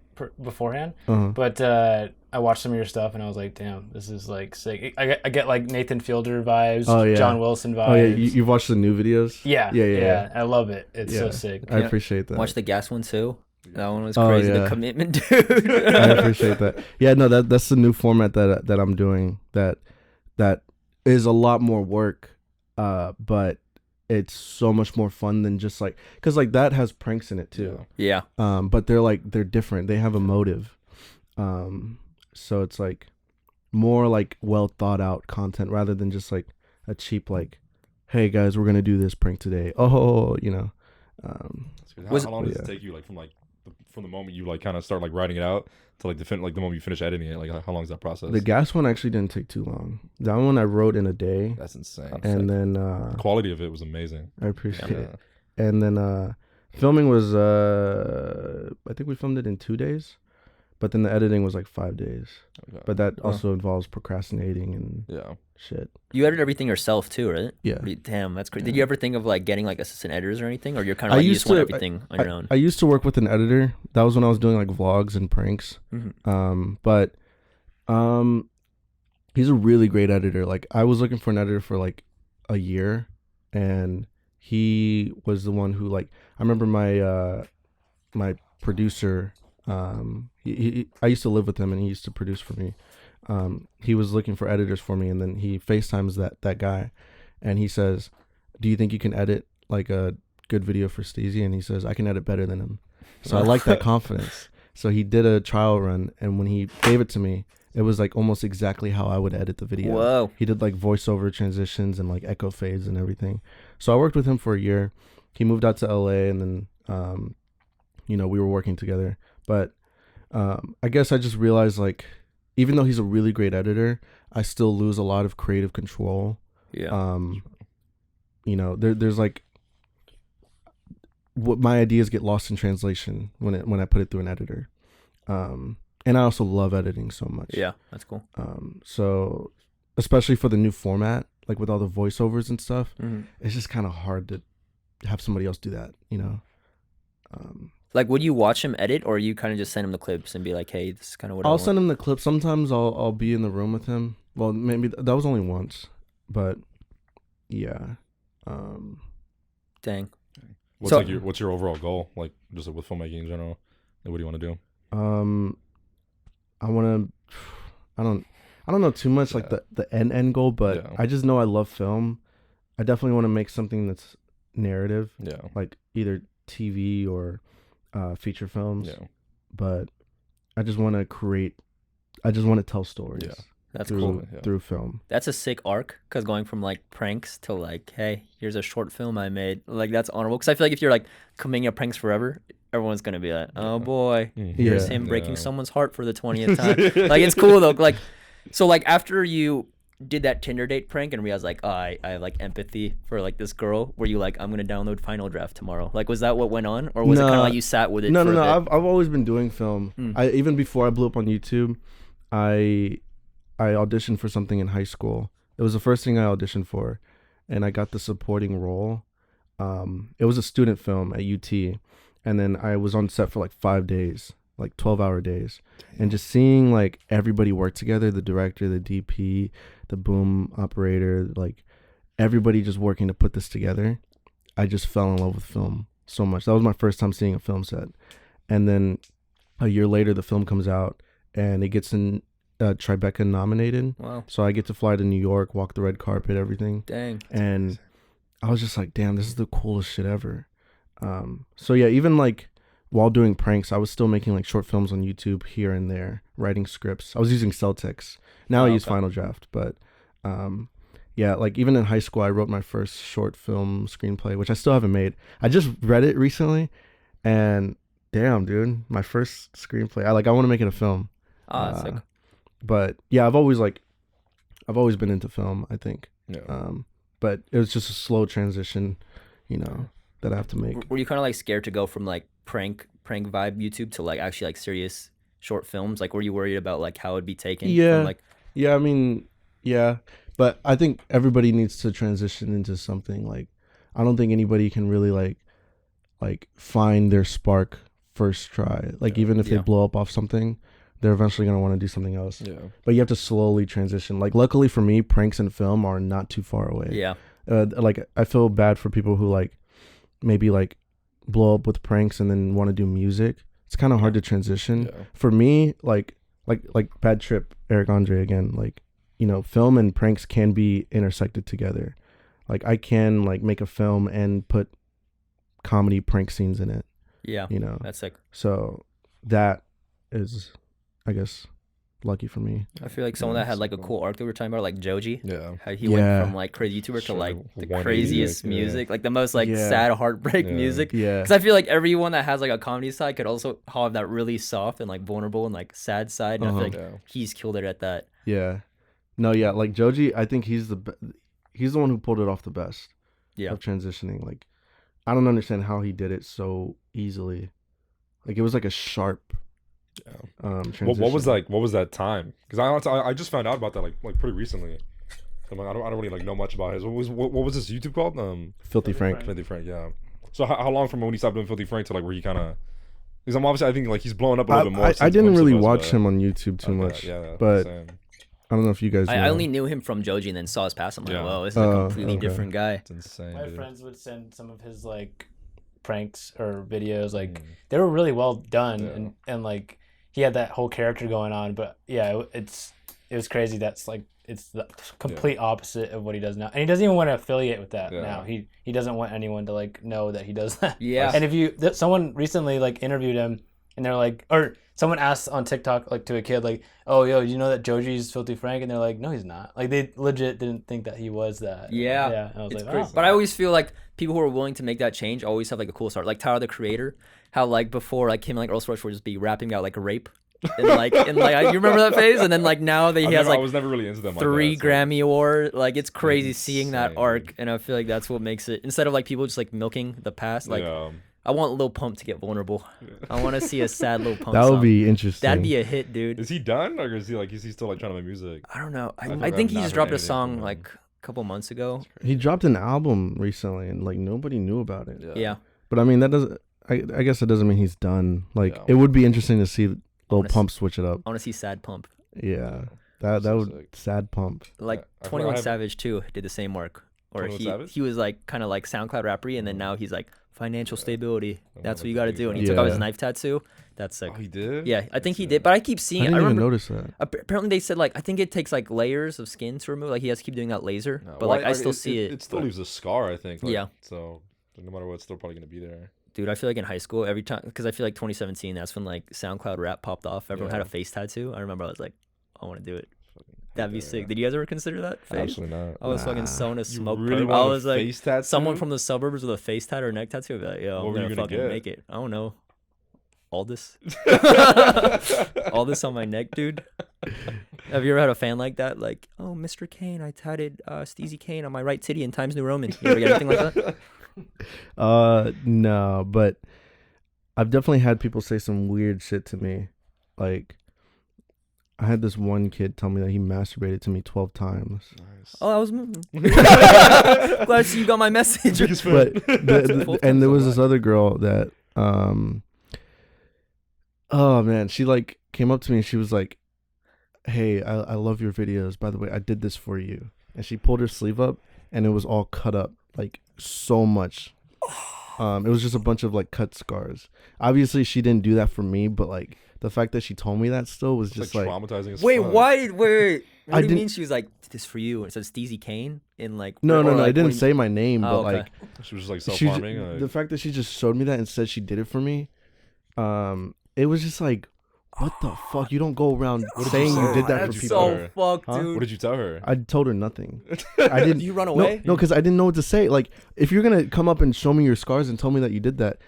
beforehand, but I watched some of your stuff and I was like, damn, this is like sick. I get like Nathan Fielder vibes, John Wilson vibes. Oh yeah, you've watched the new videos? Yeah. I love it. It's so sick. I appreciate that. Watch the gas one too. That one was crazy. The commitment, dude. I appreciate that. Yeah, no, that's the new format that I'm doing. That is a lot more work, but it's so much more fun than just like, because like that has pranks in it too. Yeah. But they're different. They have a motive. So it's like more like well thought out content rather than just like a cheap like, hey guys, we're gonna do this prank today. Oh, you know. How long does it take you like from the moment you like kind of start like writing it out to like the moment you finish editing it? Like how long is that process? The gas one actually didn't take too long. That one I wrote in a day. That's insane. And then the quality of it was amazing. I appreciate it. And then filming was I think we filmed it in 2 days, but then the editing was like 5 days. Okay. But that also involves procrastinating and shit. You edit everything yourself too, right? Yeah. Damn, that's crazy. Did you ever think of like getting like assistant editors or anything, or you're kind of like you just want everything on your own? I used to work with an editor. That was when I was doing like vlogs and pranks. But he's a really great editor. Like I was looking for an editor for like a year, and he was the one who like, I remember my producer. I used to live with him, and he used to produce for me. He was looking for editors for me, and then he FaceTimes that guy, and he says, "Do you think you can edit like a good video for Steezy?" And he says, "I can edit better than him." So I like that confidence. So he did a trial run, and when he gave it to me, It was like almost exactly how I would edit the video. Whoa. He did like voiceover transitions and like echo fades and everything. So I worked with him for a year. He moved out to LA, and then we were working together. But I guess I just realized, like, even though he's a really great editor, I still lose a lot of creative control. Yeah. There's like, what my ideas get lost in translation when I put it through an editor. And I also love editing so much. Yeah, that's cool. So especially for the new format, like with all the voiceovers and stuff, it's just kind of hard to have somebody else do that, Like, would you watch him edit, or you kind of just send him the clips and be like, "Hey, this is kind of what I I'll want." send him the clip. Sometimes I'll be in the room with him. Well, maybe that was only once, but yeah. Dang. What's your overall goal? Like, just with filmmaking in general, like, what do you want to do? I don't know too much like the end goal, but I just know I love film. I definitely want to make something that's narrative. Yeah. Like either TV or feature films. Yeah. But I just want to tell stories. Yeah. That's cool. Through film. That's a sick arc, because going from like pranks to like, hey, here's a short film I made. Like, that's honorable. Because I feel like if you're like committing at pranks forever, everyone's gonna be like, oh boy, here's him breaking someone's heart for the 20th time. Like, it's cool though. Like, so like after you did that Tinder date prank and realized like, oh, I have like empathy for like this girl, were you like, I'm gonna download Final Draft tomorrow? Like, was that what went on, or was it kind of like you sat with it? No. I've always been doing film. Even before I blew up on YouTube, I auditioned for something in high school. It was the first thing I auditioned for, and I got the supporting role. It was a student film at UT, and then I was on set for like 5 days, like 12-hour days. And just seeing like everybody work together, the director, the DP, the boom operator, like everybody just working to put this together, I just fell in love with film so much. That was my first time seeing a film set. And then a year later, the film comes out and it gets in Tribeca nominated. Wow. So I get to fly to New York, walk the red carpet, everything. Dang. And I was just like, damn, this is the coolest shit ever. So yeah, even like while doing pranks, I was still making like short films on YouTube here and there, writing scripts. I was using Celtics. Now I use Final Draft, but yeah, like even in high school, I wrote my first short film screenplay, which I still haven't made. I just read it recently, and damn, dude, my first screenplay. I want to make it a film. That's sick. But yeah, I've always been into film, I think. Yeah. But it was just a slow transition, that I have to make. Were you kind of like scared to go from like prank vibe YouTube to like actually like serious short films? Like, were you worried about like how it'd be taken? Yeah. From, like, yeah, I mean, yeah. But I think everybody needs to transition into something. Like, I don't think anybody can really like find their spark first try. Like, even if they blow up off something, they're eventually going to want to do something else. Yeah. But you have to slowly transition. Like, luckily for me, pranks and film are not too far away. Yeah. Like, I feel bad for people who like maybe like blow up with pranks and then want to do music. It's kind of hard to transition. Yeah. For me, like Bad Trip, Eric Andre again, like, film and pranks can be intersected together. Like, I can like make a film and put comedy prank scenes in it. Yeah. That's sick. So that is, I guess, lucky for me. I feel like someone that had like a cool arc that we were talking about, like Joji. Yeah. How he went from like crazy YouTuber to like the craziest music, like the most like sad heartbreak music. Yeah. Because I feel like everyone that has like a comedy side could also have that really soft and like vulnerable and like sad side. And I feel like he's killed it at that. Yeah. No, yeah, like Joji, I think he's the one who pulled it off the best. Yeah. Of transitioning. Like, I don't understand how he did it so easily. Like, it was like a sharp transition. What was that time? Because I just found out about that like pretty recently. I'm like, I don't really like know much about his. What was this YouTube called? Filthy Frank. Filthy Frank. Yeah. So how long from when he stopped doing Filthy Frank to like where he kind of? Because I think like he's blowing up a little bit more. I didn't really watch him on YouTube too much. Yeah. But same. I don't know if you guys know. I only knew him from Joji and then saw his past. I'm like, whoa, this is a completely different guy. It's insane. My friends would send some of his like pranks or videos. Like they were really well done, and like he had that whole character going on. But yeah, it was crazy. That's like it's the complete opposite of what he does now, and he doesn't even want to affiliate with that now. He doesn't want anyone to like know that he does that. Yeah. And if someone recently like interviewed him and they're like, or someone asked on TikTok like to a kid like, "Oh, yo, you know that Joji's Filthy Frank?" And they're like, "No, he's not." Like they legit didn't think that he was that. Yeah. Yeah. And I was It's like, crazy. "Oh." But I always feel like people who are willing to make that change always have like a cool start. Like Tyler the Creator, how like before like him and like Earl Sweatshirt would just be rapping about like rape. And you remember that phase? And then like now that he has like I was never really into them. 3 like that, Grammy Award, like it's crazy seeing that Insane. arc, and I feel like that's what makes it, instead of like people just like milking the past. Like yeah. I want Lil Pump to get vulnerable. I want to see a sad Lil Pump. That would song. be interesting. That'd be a hit, dude. Is he done, or is he still like trying to make music? I don't know. I I think think I've he not just heard dropped a anything from song him. like a couple months ago. He dropped an album recently, and like nobody knew about it. Yeah. But I mean, that doesn't. I guess it doesn't mean he's done. Like Yeah. it would be interesting to see Lil wanna Pump switch it up. I want to see Sad Pump. Yeah, that So would sick. sad pump. Like I 21 haven't- Savage too did the same work. Or 21 he Savage? he was like kind of like SoundCloud rappery, and then now he's like financial stability. I That's what wanna you got to see do. And he that. took off his Yeah. knife tattoo. That's sick. Oh, he did. Yeah, I think he That's did. sick. But I keep I seeing. didn't I even remember. notice that. Apparently they said like I think it takes like layers of skin to remove. Like he has to keep doing that laser. No, But well, like I still see it. It still but- leaves a scar, I think. Like, Yeah. So no matter what, it's still probably gonna be there. Dude, I feel like in high school every time, because I feel like 2017, that's when like SoundCloud rap popped off. Everyone had a Yeah. face tattoo. I remember I was like, I want to do it. Fucking That'd be hate that, sick. yeah. Did you guys ever consider that phase? Absolutely not. I was Nah. fucking so into You smoke. really perp. want I a was like, face tattoo? someone from the suburbs with a face tat or neck tattoo. I'd be like, yo, What I'm were you gonna gonna fucking get? make it. I don't know. Aldus. Aldus on my neck, dude. Have you ever had a fan like that? Like, oh, Mr. Kane, I tatted Steezy Kane on my right titty in Times New Roman. You ever get anything like that? No, but I've definitely had people say some weird shit to me. Like, I had this one kid tell me that he masturbated to me 12 times. Nice. Oh, I was glad to see you got my message. But and there was this other girl that oh man, she like came up to me and she was like, hey, I love your videos, by the way, I did this for you. And she pulled her sleeve up and it was all cut up, like so much. It was just a bunch of like cut scars. Obviously she didn't do that for me, but like the fact that she told me that still was It's just like like traumatizing as Wait, fuck. why? Wait. What I do you didn't- mean she was like, did this for you? And it says Steezy Kane in like. no, or, I like, didn't what do say my name, Oh, but okay. like She was just like she self-harming. ju- Like, the fact that she just showed me that and said she did it for me, it was just like, what the fuck? You don't go around What did you saying you say? did that What for did you people. tell So her? fucked, Huh? dude. what did you tell her? I told her nothing. I didn't. Did you run No, away? because I didn't know what to say. Like, if you're gonna come up and show me your scars and tell me that you did that,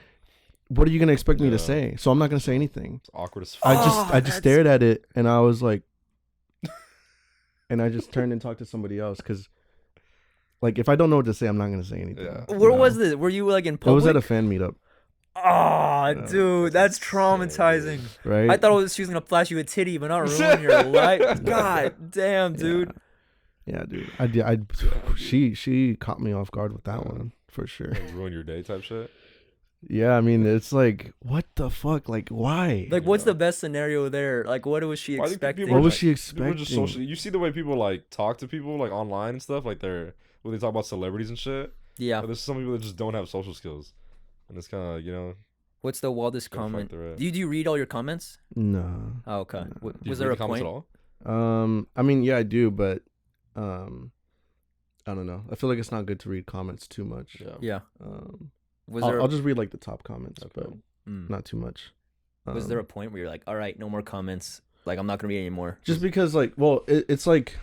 what are you gonna expect me to Yeah. say? So I'm not gonna say anything. It's awkward as I fuck. just that's- stared at it and I was like, and I just turned and talked to somebody else because, like, if I don't know what to say, I'm not gonna say anything. Yeah. Where you was know? this? Were you like in It public? was at a fan meetup, Oh, dude, that's traumatizing. right? I thought she was gonna flash you a titty, but not ruin your life. God damn, dude. Yeah, dude. I did. She caught me off guard with that one for sure. Like, ruin your day type shit. Yeah, I mean, it's like, what the fuck? Like, why? Like, what's the best scenario there? Like, what was she Well, I think expecting? people What was like- she People expecting? just socially. You see the way people like talk to people like online and stuff. Like when they talk about celebrities and shit. Yeah. But there's some people that just don't have social skills, and it's kind of What's the wildest Gotta comment? factor it. Do you read all your comments? No. Oh, okay. Do you Was read there a the comments point? at all? I mean, yeah, I do, but I don't know. I feel like it's not good to read comments too much. Yeah. Yeah. Um, Was there? I'll just read like the top comments, Okay. but Mm. not too much. Was there a point where you're like, all right, no more comments. Like, I'm not gonna read anymore. just because like, well, it's like,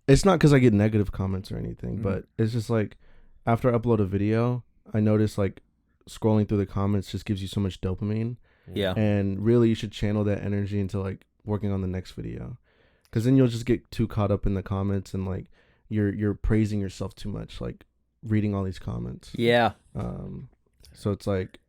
it's not because I get negative comments or anything, Mhm. but it's just like after I upload a video, I notice like scrolling through the comments just gives you so much dopamine, Yeah. and really you should channel that energy into like working on the next video, because then you'll just get too caught up in the comments and like you're praising yourself too much, like reading all these comments. Yeah. So it's like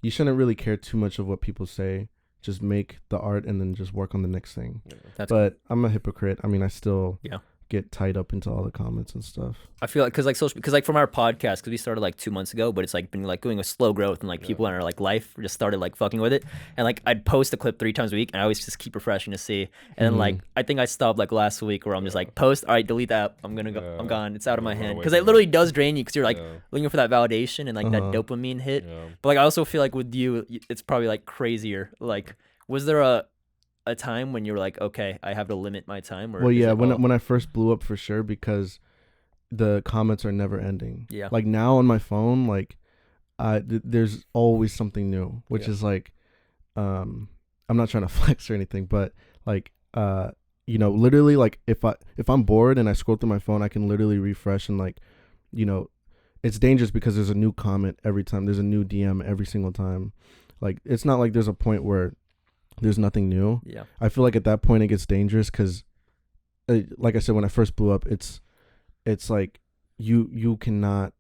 you shouldn't really care too much of what people say. Just make the art and then just work on the next thing. That's. But I'm a hypocrite. I mean, I still Yeah. get tied up into all the comments and stuff. I feel like because like from our podcast, because we started like 2 months ago, but it's like been like doing a slow growth, and like people in our like life just started like fucking with it, and like I'd post a clip 3 times a week, and I always just keep refreshing to see, and then like I think I stopped like last week where I'm just like post, all right, delete that, I'm gonna go, I'm Yeah. gone, it's out of my Run hand, away because from it it. literally does drain you, because you're like Yeah. looking for that validation and like that Uh-huh. dopamine hit, Yeah. but like I also feel like with you, it's probably like crazier. Like, was there a time when you were like, okay, I have to limit my time? Or Well, is yeah, it all- when I first blew up for sure, because the comments are never ending. Yeah. Like now on my phone, like there's always something new, which Yeah. is like I'm not trying to flex or anything, but like you know, literally like if I'm bored and I scroll through my phone, I can literally refresh and like, you know, it's dangerous because there's a new comment every time, there's a new DM every single time. Like it's not like there's a point where there's nothing new. Yeah. I feel like at that point it gets dangerous because like I said, when I first blew up, it's like you cannot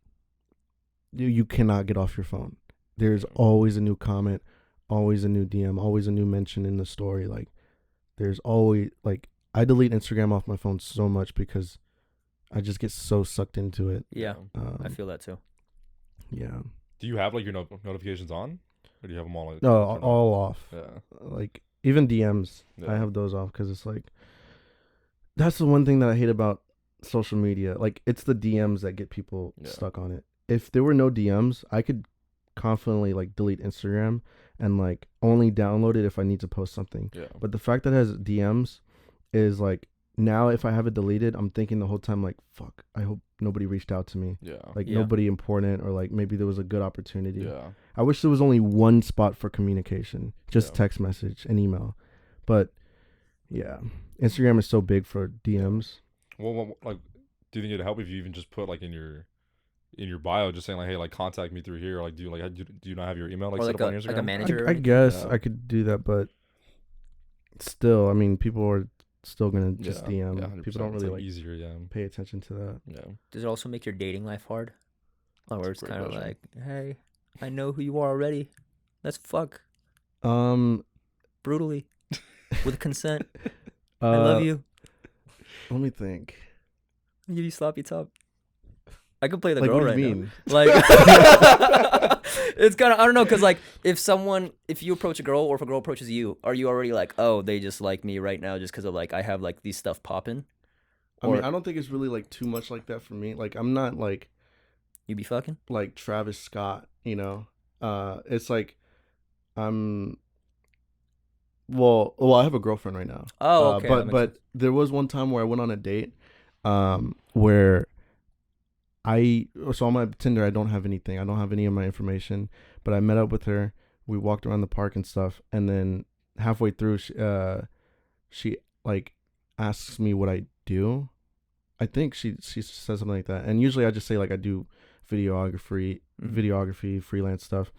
get off your phone. There's always a new comment, always a new DM, always a new mention in the story. Like there's always like, I delete Instagram off my phone so much because I just get so sucked into it. Yeah. I feel that too. Yeah. Do you have like your notifications on, or do you have them all? Like, No, turned all off. Yeah. Like even DMs, Yeah. I have those off because it's like, that's the one thing that I hate about social media. Like it's the DMs that get people stuck on it. If there were no DMs, I could confidently like delete Instagram and like only download it if I need to post something. Yeah. But the fact that it has DMs is like, now if I have it deleted, I'm thinking the whole time like, fuck, I hope nobody reached out to me. Yeah. Like nobody important, or like maybe there was a good opportunity. Yeah. I wish there was only one spot for communication, just text message and email. But yeah, Instagram is so big for DMs. Well, like, do you think it'd help if you even just put like in your bio, just saying like, hey, like contact me through here, or like do you not have your email like Or set like up on a, Instagram? like a manager. I guess Yeah. I could do that, but still, I mean, people are still gonna just DM. Yeah, People don't 100%. It's, really like easier. Yeah. pay attention to that. Yeah. Does it also make your dating life hard? Or That's a it's great kind of question. like, hey, I know who you are already. Let's fuck brutally with consent. I love you. Let me think. I'll give you sloppy top. I could play the Like, girl what do you right mean? now. Like, it's kind of, I don't know, because like if you approach a girl, or if a girl approaches you, are you already like, oh, they just like me right now just because of like I have like these stuff popping? I mean, I don't think it's really like too much like that for me. Like I'm not like You be fucking? like Travis Scott, you know. It's like I'm. Well, I have a girlfriend right now. Oh, okay. that makes But sense. there was one time where I went on a date, where so on my Tinder I don't have anything. I don't have any of my information. But I met up with her. We walked around the park and stuff, and then halfway through, she like asks me what I do. I think she says something like that, and usually I just say like I do videography, freelance stuff.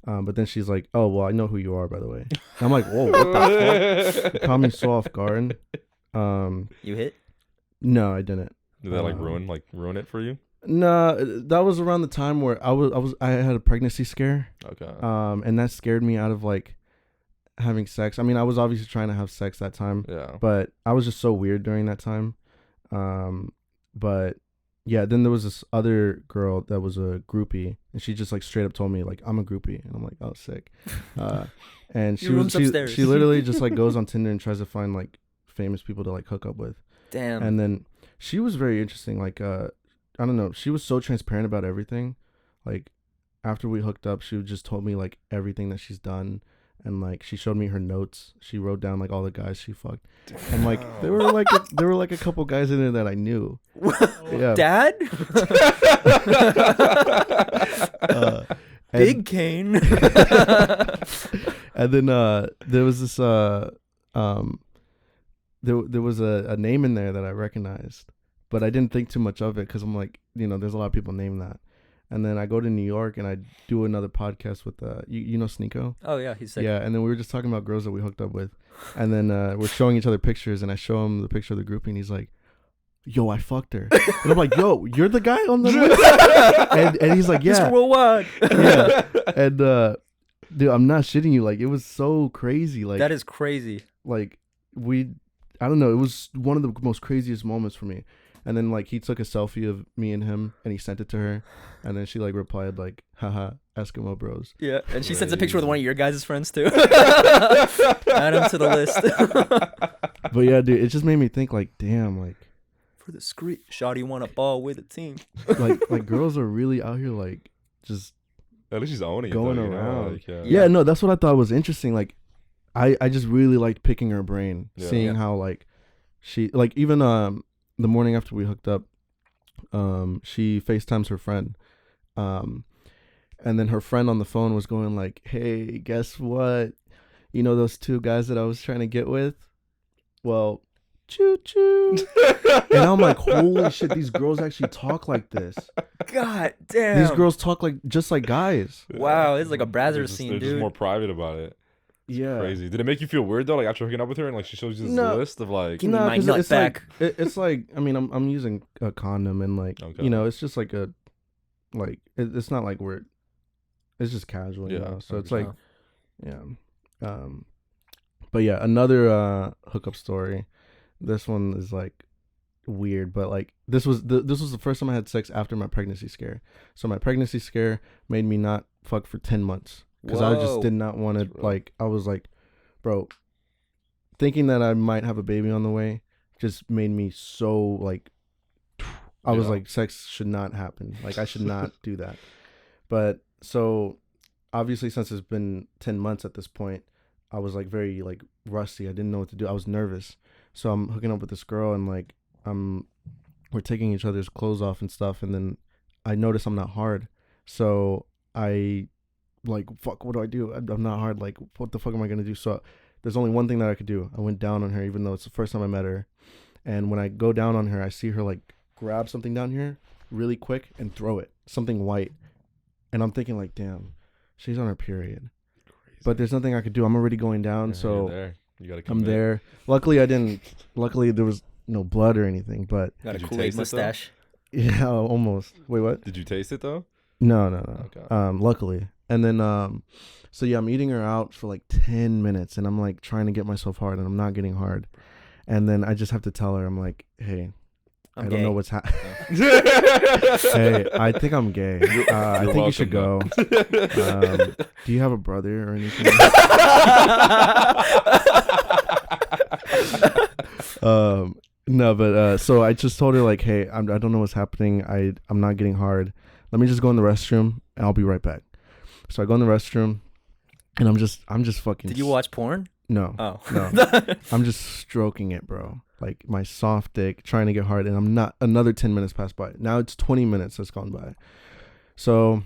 But then she's like, "Oh, well, I know who you are, by the way." And I'm like, "Whoa, what the fuck?" It caught me so off guard. You hit? No, I didn't. Did that like ruin it for you? No, that was around the time where I had a pregnancy scare. Okay. And that scared me out of like having sex. I mean, I was obviously trying to have sex that time, Yeah. but I was just so weird during that time. But yeah, then there was this other girl that was a groupie, and she just like straight up told me like, I'm a groupie, and I'm like, oh, sick. And Your room's upstairs. she literally just like goes on Tinder and tries to find like famous people to like hook up with. Damn. And then she was very interesting. Like, I don't know. She was so transparent about everything. Like, after we hooked up, she just told me like everything that she's done, and like she showed me her notes. She wrote down like all the guys she fucked, and like there were like a couple guys in there that I knew. Yeah. Dad? Big Kane. And then there was this there was a name in there that I recognized, but I didn't think too much of it because I'm like, you know, there's a lot of people named that. And then I go to New York and I do another podcast with you know Sneeko? Oh yeah, he's sick. Yeah, and then we were just talking about girls that we hooked up with, and then we're showing each other pictures, and I show him the picture of the groupie, and he's like, "Yo, I fucked her," and I'm like, "Yo, you're the guy on the list?" and he's like, "Yeah, Mr. Worldwide. yeah," and dude, I'm not shitting you. Like, it was so crazy. Like, That is crazy. like I don't know. It was one of the most craziest moments for me. And then like he took a selfie of me and him, and he sent it to her, and then she like replied like, "Haha, Eskimo bros." Yeah, and she sends a picture with one of your guys' friends too. Add him to the list. But yeah, dude, it just made me think like, damn, like For the street, Shawty want a ball with a team. like girls are really out here like just At least she's owning going it. Though, you know? around. Like, Yeah, no, that's what I thought was interesting. Like, I just really liked picking her brain, Yeah. seeing Yeah. how like she like even the morning after we hooked up, she FaceTimes her friend, and then her friend on the phone was going like, "Hey, guess what? you know those two guys that I was trying to get with? Well, choo choo. And I'm like, holy shit, these girls actually talk like this. God damn. These girls talk like just like guys. Wow, it's like a Brazzers scene, They're just dude. more private about it. Yeah. Crazy. Did it make you feel weird though? Like after hooking up with her and like she shows you this No. list of like. Give me my 'cause nut it's back. like it's like I mean I'm using a condom and like Okay. you know it's just like it's not like it's just casual, you Yeah, know. So it's 100%. like but yeah, another hookup story. This one is like weird, but like this was the first time I had sex after my pregnancy scare. So my pregnancy scare made me not fuck for 10 months because I just Whoa. did not want to That's rough. like I was like, bro, thinking that I might have a baby on the way just made me so like I was Yeah. like sex should not happen. Like I should not do that. But so obviously since it's been 10 months at this point, I was like very like rusty. I didn't know what to do. I was nervous. So I'm hooking up with this girl and like we're taking each other's clothes off and stuff, and then I notice I'm not hard. So I like, fuck, what do I do? I'm not hard. Like, what the fuck am I gonna do? So there's only one thing that I could do. I went down on her, even though it's the first time I met her. And when I go down on her, I see her like grab something down here really quick and throw it, something white. And I'm thinking like, damn, she's on her period. But there's nothing I could do. I'm already going down, Yeah, so you're there. You gotta I'm commit. there. Luckily there was no blood or anything, but Got a Did you Kool-Aid taste it, though? mustache. yeah, almost. Wait, what? Did you taste it though? No. Okay. Luckily. And then so yeah, I'm eating her out for like 10 minutes and I'm like trying to get myself hard and I'm not getting hard. And then I just have to tell her, I'm like, hey, I don't know what's happening. Hey, I think I'm gay. I think you should go. welcome, Do you have a brother or anything? No, but so I just told her like, hey, I don't know what's happening. I'm not getting hard. Let me just go in the restroom and I'll be right back. So I go in the restroom and I'm just fucking. Did you watch porn? No. Oh. No. I'm just stroking it, bro. Like my soft dick, trying to get hard, and I'm not. Another 10 minutes passed by. Now it's 20 minutes that's gone by. So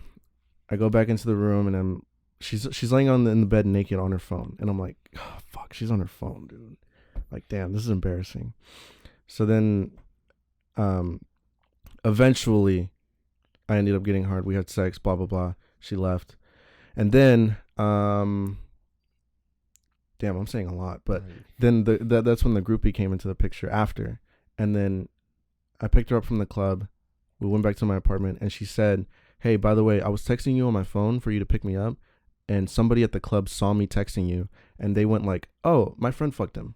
I go back into the room, and she's laying in the bed naked on her phone, and I'm like, oh, fuck, she's on her phone, dude. Like, damn, this is embarrassing. So then, eventually, I ended up getting hard. We had sex, blah blah blah. She left, and then, damn, I'm saying a lot, but then that's when the groupie came into the picture after. And then I picked her up from the club. We went back to my apartment and she said, hey, by the way, I was texting you on my phone for you to pick me up. And somebody at the club saw me texting you and they went like, oh, my friend fucked him.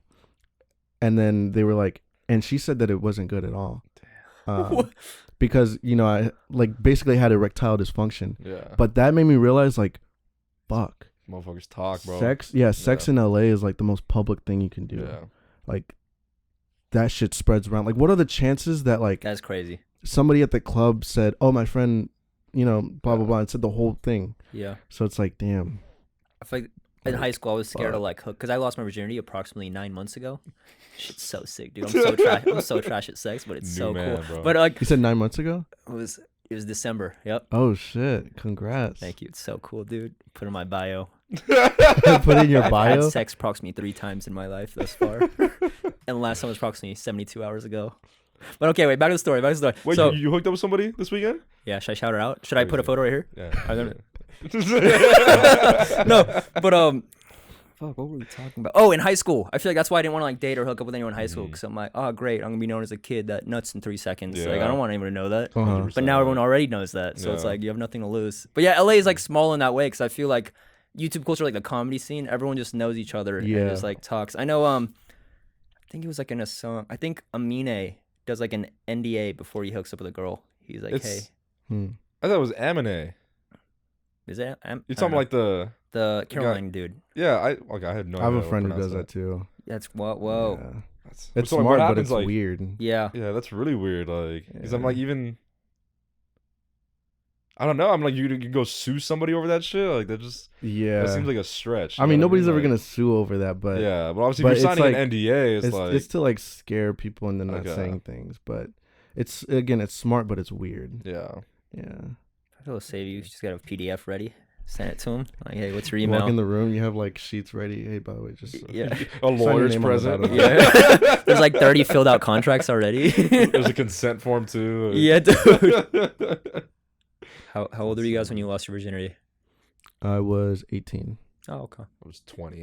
And then they were like, and she said that it wasn't good at all. Because, you know, I like basically had erectile dysfunction. Yeah. But that made me realize like, fuck. Motherfuckers talk, bro. Sex in LA is like the most public thing you can do. Yeah. Like that shit spreads around. Like, what are the chances that like That's crazy. somebody at the club said, "Oh, my friend, you know, blah blah blah," and said the whole thing? Yeah. So it's like, damn. I feel like in high school I was scared fuck. of like hook because I lost my virginity approximately 9 months ago. Shit's so sick, dude. I'm so trash. I'm so trash at sex, but it's New so man, cool. bro. But like You said 9 months ago? it was December. Yep. Oh shit! Congrats. Thank you. It's so cool, dude. Put in my bio. Put in your I've bio. had sex approximately 3 times in my life thus far, and the last time was approximately 72 hours ago. But okay, wait. Back to the story. Wait, So you hooked up with somebody this weekend? yeah, should I shout her out? Should I put a Crazy. photo right here? Yeah. I don't No, but fuck, what were we talking about? Oh, in high school. I feel like that's why I didn't want to like date or hook up with anyone in high school because I'm like, oh great, I'm gonna be known as a kid that nuts in 3 seconds. Like I Yeah. don't want anyone to know that. Uh-huh. But now everyone already knows that, so it's Yeah. like you have nothing to lose. But yeah, LA is like small in that way because I feel like YouTube culture, like the comedy scene, everyone just knows each other and Yeah. just like talks. I know, I think it was like in a song. I think Amine does like an NDA before he hooks up with a girl. He's like, It's- hey, Hmm. I thought it was Amine. is that? You're talking like the Caroline dude. yeah. I had no. I have idea a how friend to who does pronounce that too. That's whoa. Yeah. That's, It's so, like, smart, what but happens, it's like, weird. Yeah. Yeah, that's really weird. Like, because I'm Yeah. like even. I don't know. I'm like you go sue somebody over that shit. Like that just Yeah. that seems like a stretch. I you mean, know what nobody's ever Like, gonna sue over that, but yeah, but obviously but if you're it's signing like- an NDA, it's like it's to like scare people and then not Okay. saying things. But it's smart, but it's weird. yeah. Yeah. It'll save you. You just got a PDF ready. Send it to him. Like, hey, what's your You email? walk in the room, you have like sheets ready. Hey, by the way, just Yeah. A sign your lawyer's name on the present. bottom. Yeah. There's like 30 filled out contracts already. There's a consent form too. Yeah, dude. How old were you guys when you lost your virginity? I was 18. Oh, okay. I was 20.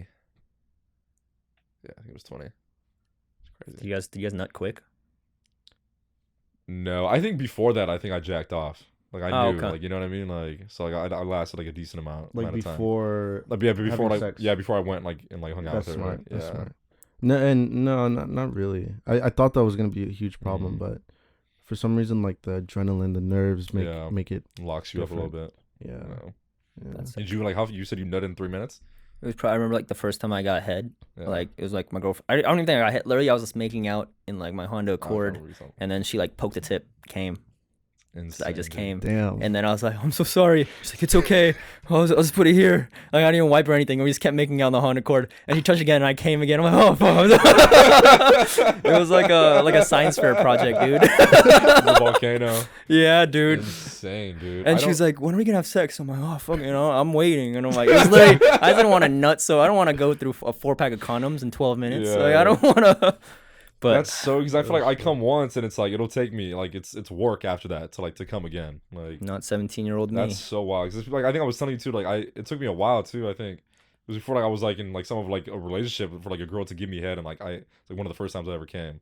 Yeah, I think it was 20. It's crazy. Did you guys nut quick? No, I think before that, I think I jacked off. Like I Oh, knew, okay. like you know what I mean. Like so, like I lasted like a decent amount Like of time. before. Like yeah, before having like sex. yeah, before I went like and like hung out That's with her. smart. Like, That's yeah. smart. No, not really. I thought that was gonna be a huge problem, but for some reason, like the adrenaline, the nerves make it. Locks you up a little bit. Yeah. You know. Yeah. That's Did you like how you said you nutted in 3 minutes? It was probably, I remember like the first time I got head. Yeah. Like it was like my girlfriend. I don't even think I got hit. Literally, I was just making out in like my Honda Accord, and then she like poked the tip, came. So I just came. Damn. And then I was like, I'm so sorry. She's like, it's okay. I'll just put it here. Like, I didn't even wipe or anything. We just kept making out in the Honda Accord. And she touched again, and I came again. I'm like, oh, fuck. It was like a science fair project, dude. The volcano. Yeah, dude. Insane, dude. And she was like, when are we gonna have sex? I'm like, oh, fuck, I'm waiting. And I'm like, it's literally, I didn't want to nut, so I don't want to go through a 4-pack of condoms in 12 minutes. Yeah. Like, I don't want to. But that's so because I feel like I come once and it's like it'll take me like it's work after that to come again. Like not 17-year-old me. that's so wild. 'Cause like I think I was telling you too. Like it took me a while too. I think it was before like I was like in like some of like a relationship for like a girl to give me head and like it's like one of the first times I ever came.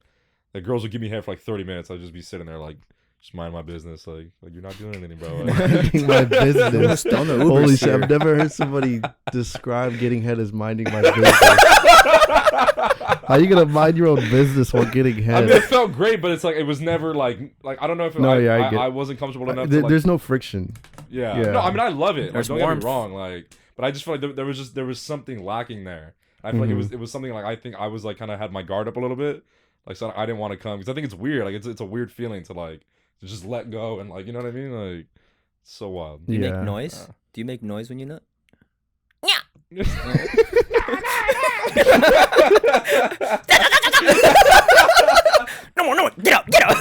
Like girls would give me head for like 30 minutes. I'd just be sitting there like just mind my business. Like you're not doing anything, bro. Like, Minding my business. Down the Uber Holy shit! steer. I've never heard somebody describe getting head as minding my business. How you gonna mind your own business while getting I head? mean, it felt great, but it's like it was never like I don't know if No, yeah, I get- I wasn't comfortable enough. To, like, There's no friction. Yeah. Yeah. No, I mean I love it. Like, There's don't get warmth. me wrong. Like, but I just feel like there was something lacking there. I feel like it was something like I think I was like kind of had my guard up a little bit. Like so I didn't want to come because I think it's weird. Like it's a weird feeling to just let go and like you know what I mean. Like it's so wild. Do you Yeah. make noise? Do you make noise when you nut? No, get out.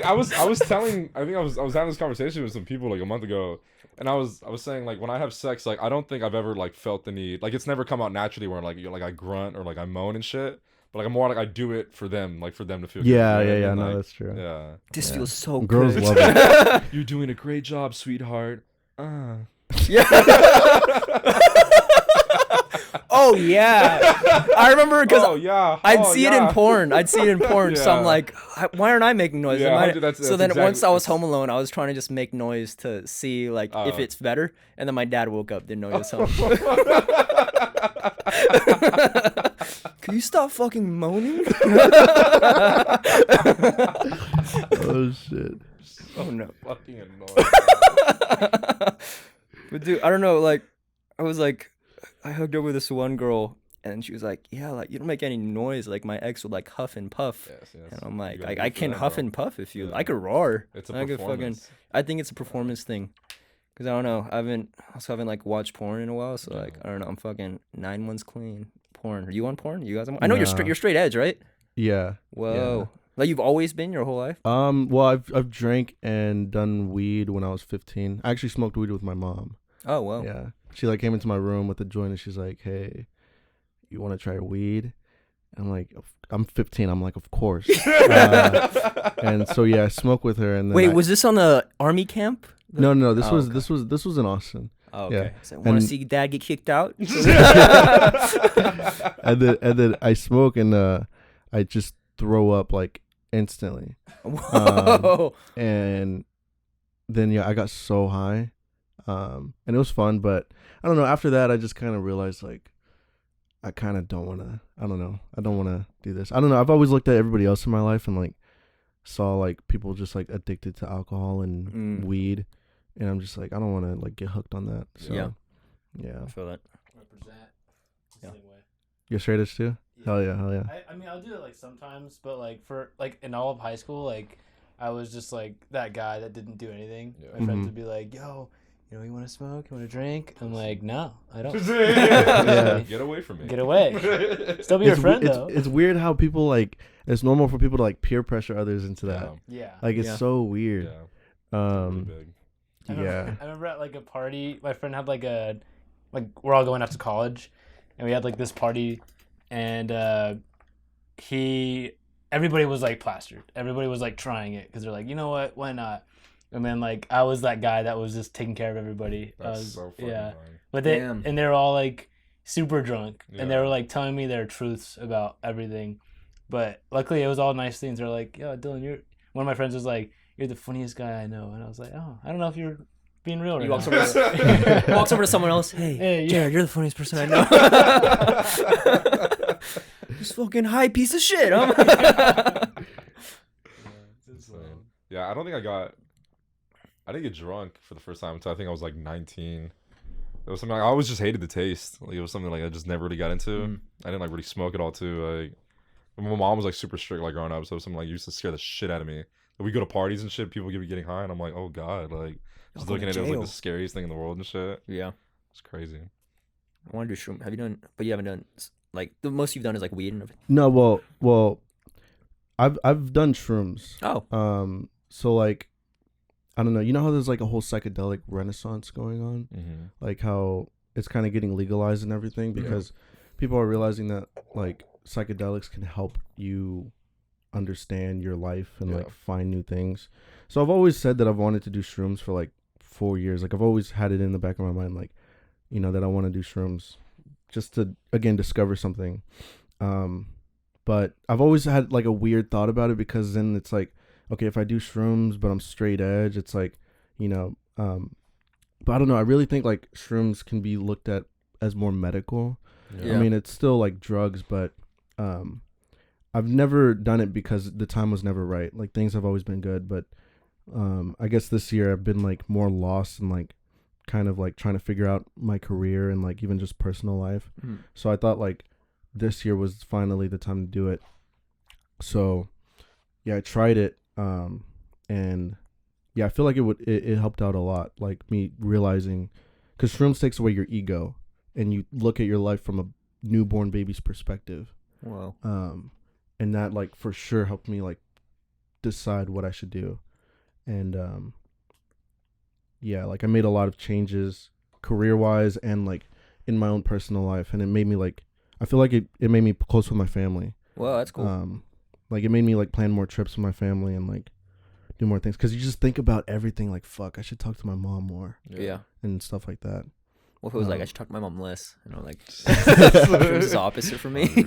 I was having this conversation with some people like a month ago, and I was saying like when I have sex, like I don't think I've ever like felt the need, like it's never come out naturally where like I grunt or like I moan and shit, but like I'm more like I do it for them, like for them to feel. Yeah, good, you know yeah, what I yeah. mean? No, Like, that's true. yeah. This Yeah. feels so Girls good. love it. You're doing a great job, sweetheart. Yeah. Oh yeah, I remember because Oh yeah, I'd see it in porn. So I'm Yeah. like, why aren't I making noise? Yeah, Am I-" 100 that's so then once exactly- I was home alone, I was trying to just make noise to see like if it's better. And then my dad woke up, didn't know he was home. Can you stop fucking moaning? Oh shit. Oh no. Fucking annoying. But dude, I don't know. Like, I was like, I hugged up with this one girl, and she was like, "Yeah, like you don't make any noise." Like my ex would like huff and puff, Yes. and I'm like, gotta I do can that, huff bro. and puff if you. Yeah. I could roar. It's a I could performance. I think it's a performance thing, cause I don't know. I haven't like watched porn in a while, so like I don't know. I'm fucking 9 months clean. Porn? Are you on porn? You guys? I know Nah. you're straight edge, right? Yeah. Whoa. Like you've always been your whole life? Well, I've drank and done weed when I was 15. I actually smoked weed with my mom. Oh wow. Yeah. She like came into my room with a joint and she's like, "Hey, you want to try weed?" I'm like, "I'm 15." I'm like, "Of course." And so yeah, I smoked with her and then Wait, was this on the army camp? No, this Oh, was okay. this was in Austin. Oh, Yeah. okay. So, want to And- see dad get kicked out? And then I smoke and I just throw up like instantly. Whoa. And then yeah, I got so high. And it was fun, but I don't know, after that I just kind of realized like I kind of don't want to I don't want to do this. I don't know. I've always looked at everybody else in my life and like saw like people just like addicted to alcohol and weed, and I'm just like I don't want to like get hooked on that. So Yeah. yeah. I feel that. Represent. Yeah. Same way. You're straight edge too? Hell yeah. I mean, I'll do it like sometimes, but like for like in all of high school, like I was just like that guy that didn't do anything. Yeah. My friends Mhm. would be like, "Yo, you know, you want to smoke? You want to drink?" I'm like, "No, I don't." Yeah. Get away from me. Get away. Still be your friend though. It's weird how people like it's normal for people to like peer pressure others into that. Yeah. Yeah. Like it's Yeah. so weird. Yeah. Really Um big. Yeah. I remember at like a party, my friend had like we're all going out to college, and we had like this party, and everybody was like plastered. Everybody was like trying it because they're like, you know what, why not? And then like I was that guy that was just taking care of everybody. That's so fucking funny. But they were all like super drunk, and they were like telling me their truths about everything. But luckily it was all nice things. They're like, yo, Dylan, one of my friends was like, you're the funniest guy I know. And I was like, oh, I don't know if you're being real right now. Walks over to someone else. Hey, Jared, you're the funniest person I know. This fucking high piece of shit. Yeah, I don't think I didn't get drunk for the first time until I think I was like 19. It was something I always just hated the taste. Like it was something like I just never really got into. I didn't like really smoke at all too. Like my mom was like super strict like growing up, so something like used to scare the shit out of me. Like, we go to parties and shit, people be getting high, and I'm like, oh god, like just looking at it was like the scariest thing in the world and shit. Yeah, it's crazy. I want to do shroom. Have you done? But you haven't done like the most you've done is like weed and everything. No, well, I've done shrooms. Oh. So like, I don't know. You know how there's like a whole psychedelic renaissance going on, like how it's kind of getting legalized and everything because people are realizing that like psychedelics can help you understand your life and like find new things. So I've always said that I've wanted to do shrooms for like 4 years. Like I've always had it in the back of my mind, like, you know, that I want to do shrooms just to again discover something. But I've always had like a weird thought about it because then it's like, okay, if I do shrooms but I'm straight edge, it's like, you know, but I don't know. I really think like shrooms can be looked at as more medical. I mean, it's still like drugs, but I've never done it because the time was never right. Like things have always been good, but I guess this year I've been like more lost and like kind of like trying to figure out my career and like even just personal life. So I thought like this year was finally the time to do it. So yeah, I tried it, and yeah, I feel like it helped out a lot. Like me realizing, because shrooms takes away your ego, and you look at your life from a newborn baby's perspective. Wow. And that like for sure helped me like decide what I should do, and yeah, like I made a lot of changes career wise and like in my own personal life, and it made me like I feel like it made me close with my family. Well, that's cool. Like it made me like plan more trips with my family and like do more things because you just think about everything like fuck, I should talk to my mom more. Yeah. And stuff like that. What if it was like I should talk to my mom less? You know, like it was the opposite for me.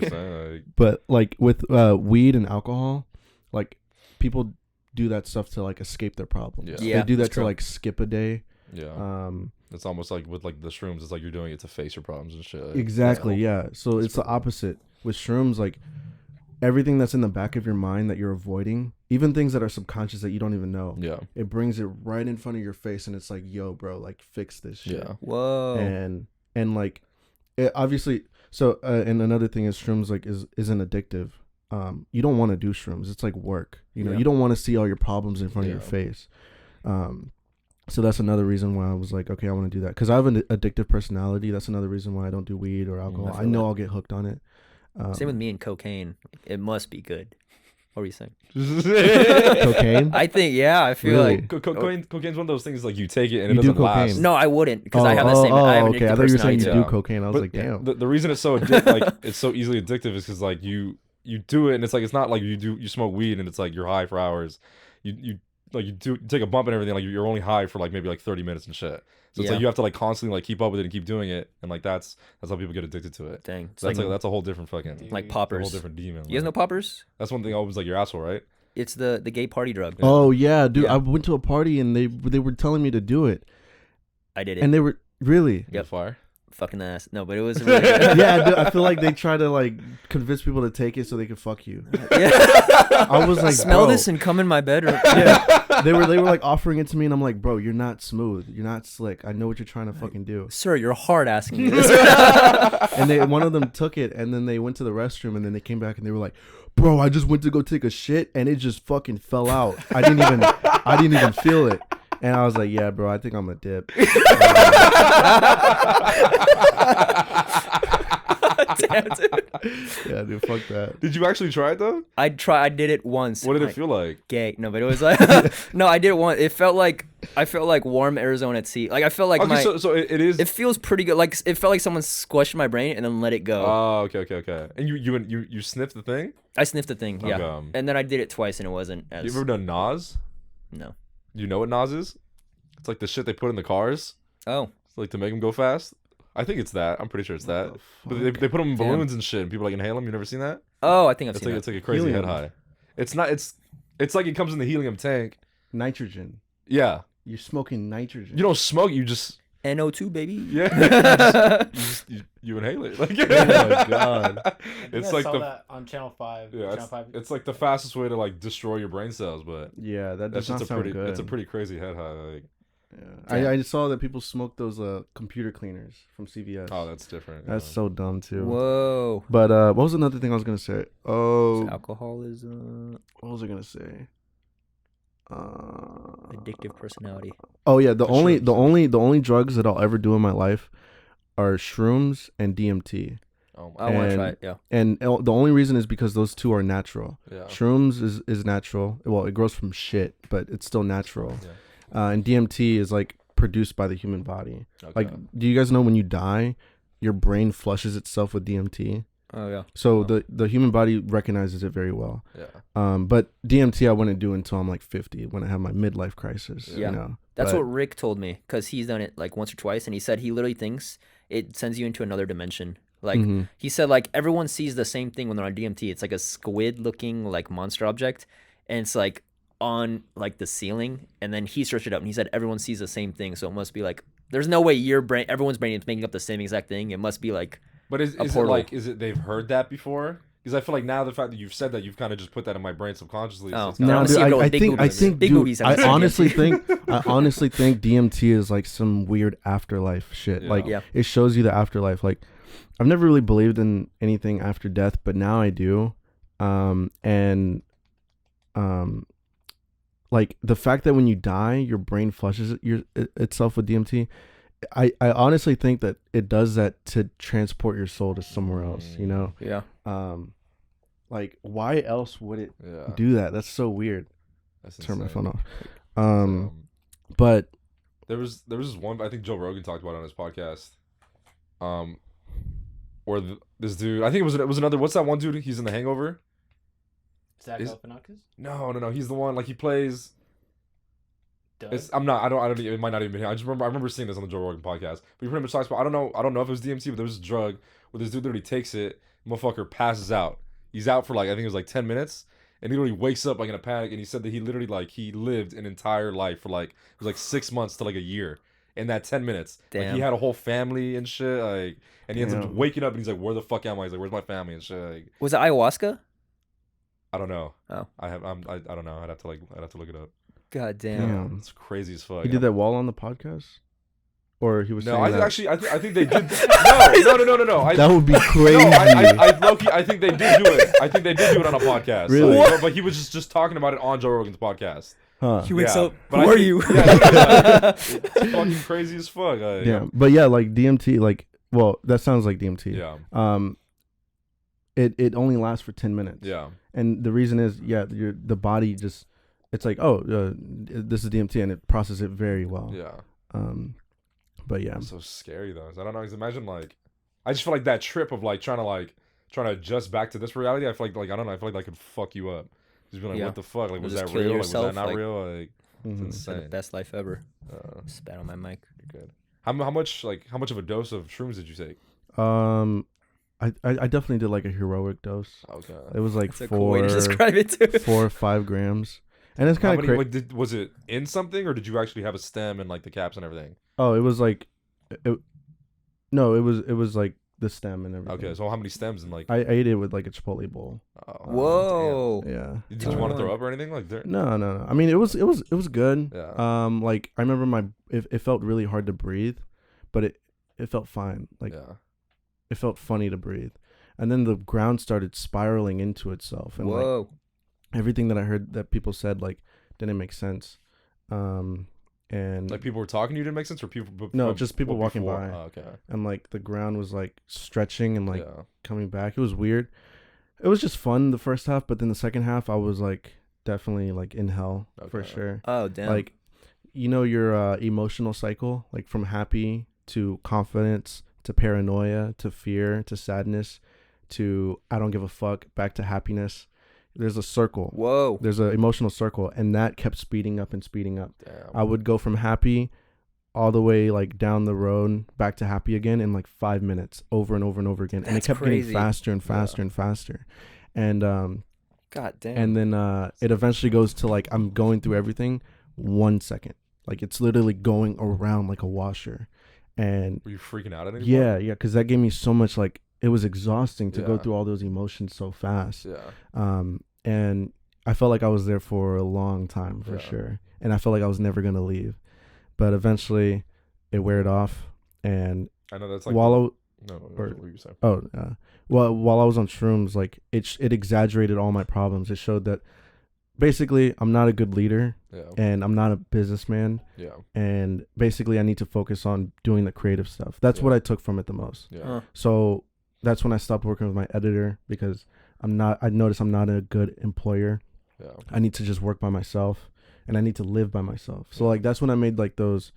But like with weed and alcohol, like people do that stuff to like escape their problems. Yeah, they do that to true. like skip a day. Yeah. It's almost like with like the shrooms, it's like you're doing it to face your problems and shit. Like, exactly. Yeah. So it's the opposite with shrooms. Like everything that's in the back of your mind that you're avoiding, even things that are subconscious that you don't even know. Yeah. It brings it right in front of your face, and it's like, yo, bro, like fix this shit. Yeah. Whoa. And like, it obviously. So and another thing is shrooms like isn't addictive. You don't want to do shrooms. It's like work. You know, you don't want to see all your problems in front of your face. So that's another reason why I was like, okay, I want to do that because I have an addictive personality. That's another reason why I don't do weed or alcohol. I know I'll get hooked on it. Same with me and cocaine. It must be good. What were you saying? Cocaine? I think, yeah. I feel like cocaine's one of those things like you take it and you it doesn't do cocaine. last. No, I wouldn't because I have the same. I have an okay. I thought you were saying you do cocaine. I was like, damn. The reason it's so like it's so easily addictive is because like you do it and it's like it's not like you smoke weed and it's like you're high for hours. You take a bump and everything, like you're only high for like maybe like 30 minutes and shit. So it's like you have to like constantly like keep up with it and keep doing it, and like that's how people get addicted to it. Dang, so that's a whole different fucking like poppers, a whole different demon. You guys know poppers? That's one thing always like your asshole, right? It's the gay party drug. Oh yeah, dude. I went to a party and they were telling me to do it. I did it, and they were really fire. Fucking ass. No, but it was really good. Yeah, dude, I feel like they try to like convince people to take it so they can fuck you. Yeah. I was like, smell this and come in my bedroom. Yeah. They were like offering it to me and I'm like, bro, you're not smooth. You're not slick. I know what you're trying to fucking do. Sir, you're hard asking me this. And one of them took it and then they went to the restroom and then they came back and they were like, bro, I just went to go take a shit and it just fucking fell out. I didn't even feel it. And I was like, yeah, bro, I think I'm a dip. Damn, dude. Yeah, dude, fuck that. Did you actually try it though? I did it once. What did Like, it feel like? Gay. No, but it was like no, I did it once. I felt like warm Arizona tea. Like I felt like Okay, so it is. it feels pretty good. Like it felt like someone squished my brain and then let it go. Oh, okay. And you sniffed the thing? I sniffed the thing, yeah. Okay. And then I did it twice and it wasn't as You ever done Nas? No. You know what Nas is? It's like the shit they put in the cars, Oh. like to make them go fast. I think it's that. I'm pretty sure it's that. But they put them in Damn. balloons and shit, and people like inhale them. You never seen that? Oh, I think I've It's seen like that. it's like a crazy Helium. head high. It's not. It's like it comes in the helium tank. Nitrogen. Yeah. You're smoking nitrogen. You don't smoke. You just NO2, baby. yeah. you inhale it. Like, Oh my God. I It's think I like saw the that on Channel 5. yeah. Channel 5. It's like the fastest way to like destroy your brain cells, but Yeah, that that's does not just a sound pretty. good. It's a pretty crazy head high. Like, Yeah. I saw that people smoke those computer cleaners from CVS. oh, that's different. That's yeah. so dumb too. Whoa. But what was another thing I was gonna say? Oh, Alcoholism, what was I gonna say? addictive personality. Oh yeah, the shrooms. only drugs that I'll ever do in my life are shrooms and DMT. Oh my. I want to And- try it, yeah. And the only reason is because those two are natural. Yeah. Shrooms is natural. Well, it grows from shit, but it's still natural. Yeah. And DMT is like produced by the human body. Okay. Like, do you guys know when you die, your brain flushes itself with DMT? Oh, yeah. So Oh. the human body recognizes it very well. yeah. But DMT I wouldn't do until I'm like 50 when I have my midlife crisis. Yeah. You know? That's But- what Rick told me because he's done it like once or twice. And he said he literally thinks it sends you into another dimension. Like, Mhm. he said, like, everyone sees the same thing when they're on DMT. It's like a squid looking like monster object. And it's like on like the ceiling. And then he searched it up and he said everyone sees the same thing. So it must be like, there's no way everyone's brain is making up the same exact thing. It must be like, But is it portal. like they've heard that before? Because I feel like now the fact that you've said that, you've kind of just put that in my brain subconsciously. Oh. So it's kinda I wanna dude, see a girl with I big think boobies. big Big boobies I have the honestly DMT. think DMT is like some weird afterlife shit. Yeah. Like Yeah. it shows you the afterlife. Like I've never really believed in anything after death, but now I do. Like the fact that when you die, your brain flushes itself with DMT. I honestly think that it does that to transport your soul to somewhere else. You know. yeah. Like why else would it Yeah. do that? That's so weird. That's Turn my insane. phone off. So, But there was this one I think Joe Rogan talked about on his podcast. Where this dude, I think it was another. What's that one dude? He's in The Hangover. Zach Is- Galifianakis? No. He's the one like he plays. Doug? I don't. It might not even be him. I remember seeing this on the Joe Rogan podcast. But he pretty much talks about. I don't know if it was DMT, but there was a drug where this dude literally takes it. Motherfucker passes out. He's out for like I think it was like 10 minutes, and he literally wakes up like in a panic. And he said that he literally like he lived an entire life for like it was like 6 months to like a year in that 10 minutes. Like Damn. he had a whole family and shit. Like, and he ends up Damn. waking up and he's like, "Where the fuck am I?" He's like, "Where's my family?" and shit. Like, Was it ayahuasca? I don't know. Oh. I don't know. I'd have to look it up. God damn. damn. It's crazy as fuck. He did that while on the podcast, or he was No, saying I that? actually, I think they did. No. That would be crazy. No, I low-key, I think they did do it. I think they did do it on a podcast. Really? Like, but he was just talking about it on Joe Rogan's podcast. Huh. He wakes Yeah, up. but Who I are think- you? Yeah, it's fucking crazy as fuck. Yeah, but yeah, like DMT, like well, that sounds like DMT. Yeah. It only lasts for 10 minutes. Yeah. And the reason is, the body just, it's like, this is DMT, and it processes it very well. Yeah. But yeah, It's so scary though. I don't know. 'Cause imagine like, I just feel like that trip of like trying to adjust back to this reality. I feel like I don't know. I feel like that could fuck you up. Just be like, Yeah. what the fuck? Like, Or was just that kill real? Like, yourself, was that not like- real? Like, Mhm. it's The insane. best life ever. Uh, Spat on my mic. good. How much of a dose of shrooms did you take? I definitely did like a heroic dose. Okay. It was like That's a cool way to 4 describe it too. 4 or 5 grams, and it's How kind of many? crazy. Was it in something, or did you actually have a stem and like the caps and everything? Oh, it was like, no, it was like the stem and everything. Okay, so how many stems and like? I ate it with like a Chipotle bowl. Oh, Whoa. Yeah. Did you want to throw up or anything? Like, there? No. I mean, it was good. Yeah. Like I remember it felt really hard to breathe, but it felt fine. Like Yeah. it felt funny to breathe, and then the ground started spiraling into itself, and like Whoa. everything that I heard that people said like didn't make sense. and Like people were talking to you, didn't make sense, or people? No, just people walking before? by. Oh, okay. and like the ground was like stretching and like Yeah. coming back. It was weird. It was just fun the first half, but then the second half I was like definitely like in hell for Okay. sure. Oh damn. Like, you know, your emotional cycle, like from happy to confidence to paranoia to fear to sadness to I don't give a fuck back to happiness. There's a circle. Whoa. There's an emotional circle, and that kept speeding up and speeding up. Damn. I would go from happy all the way like down the road back to happy again in like 5 minutes, over and over and over again. And it That's kept crazy. getting faster and faster and faster. And God damn. and then it eventually goes to like I'm going through everything 1 second. Like it's literally going around like a washer. And Were you freaking out at anyone? yeah, because that gave me so much, like it was exhausting to go Yeah. through all those emotions so fast. Yeah. And I felt like I was there for a long time for Yeah. sure. And I felt like I was never gonna leave. But eventually it weared off, and I know that's like. while No, or- what were you saying? while I was on shrooms, like it exaggerated all my problems. It showed that basically I'm not a good leader Yeah. and I'm not a businessman, Yeah. and basically I need to focus on doing the creative stuff. That's what Yeah. I took from it the most. Yeah. Huh. So that's when I stopped working with my editor, because I noticed I'm not a good employer. Yeah. I need to just work by myself, and I need to live by myself. So Yeah. like that's when I made like those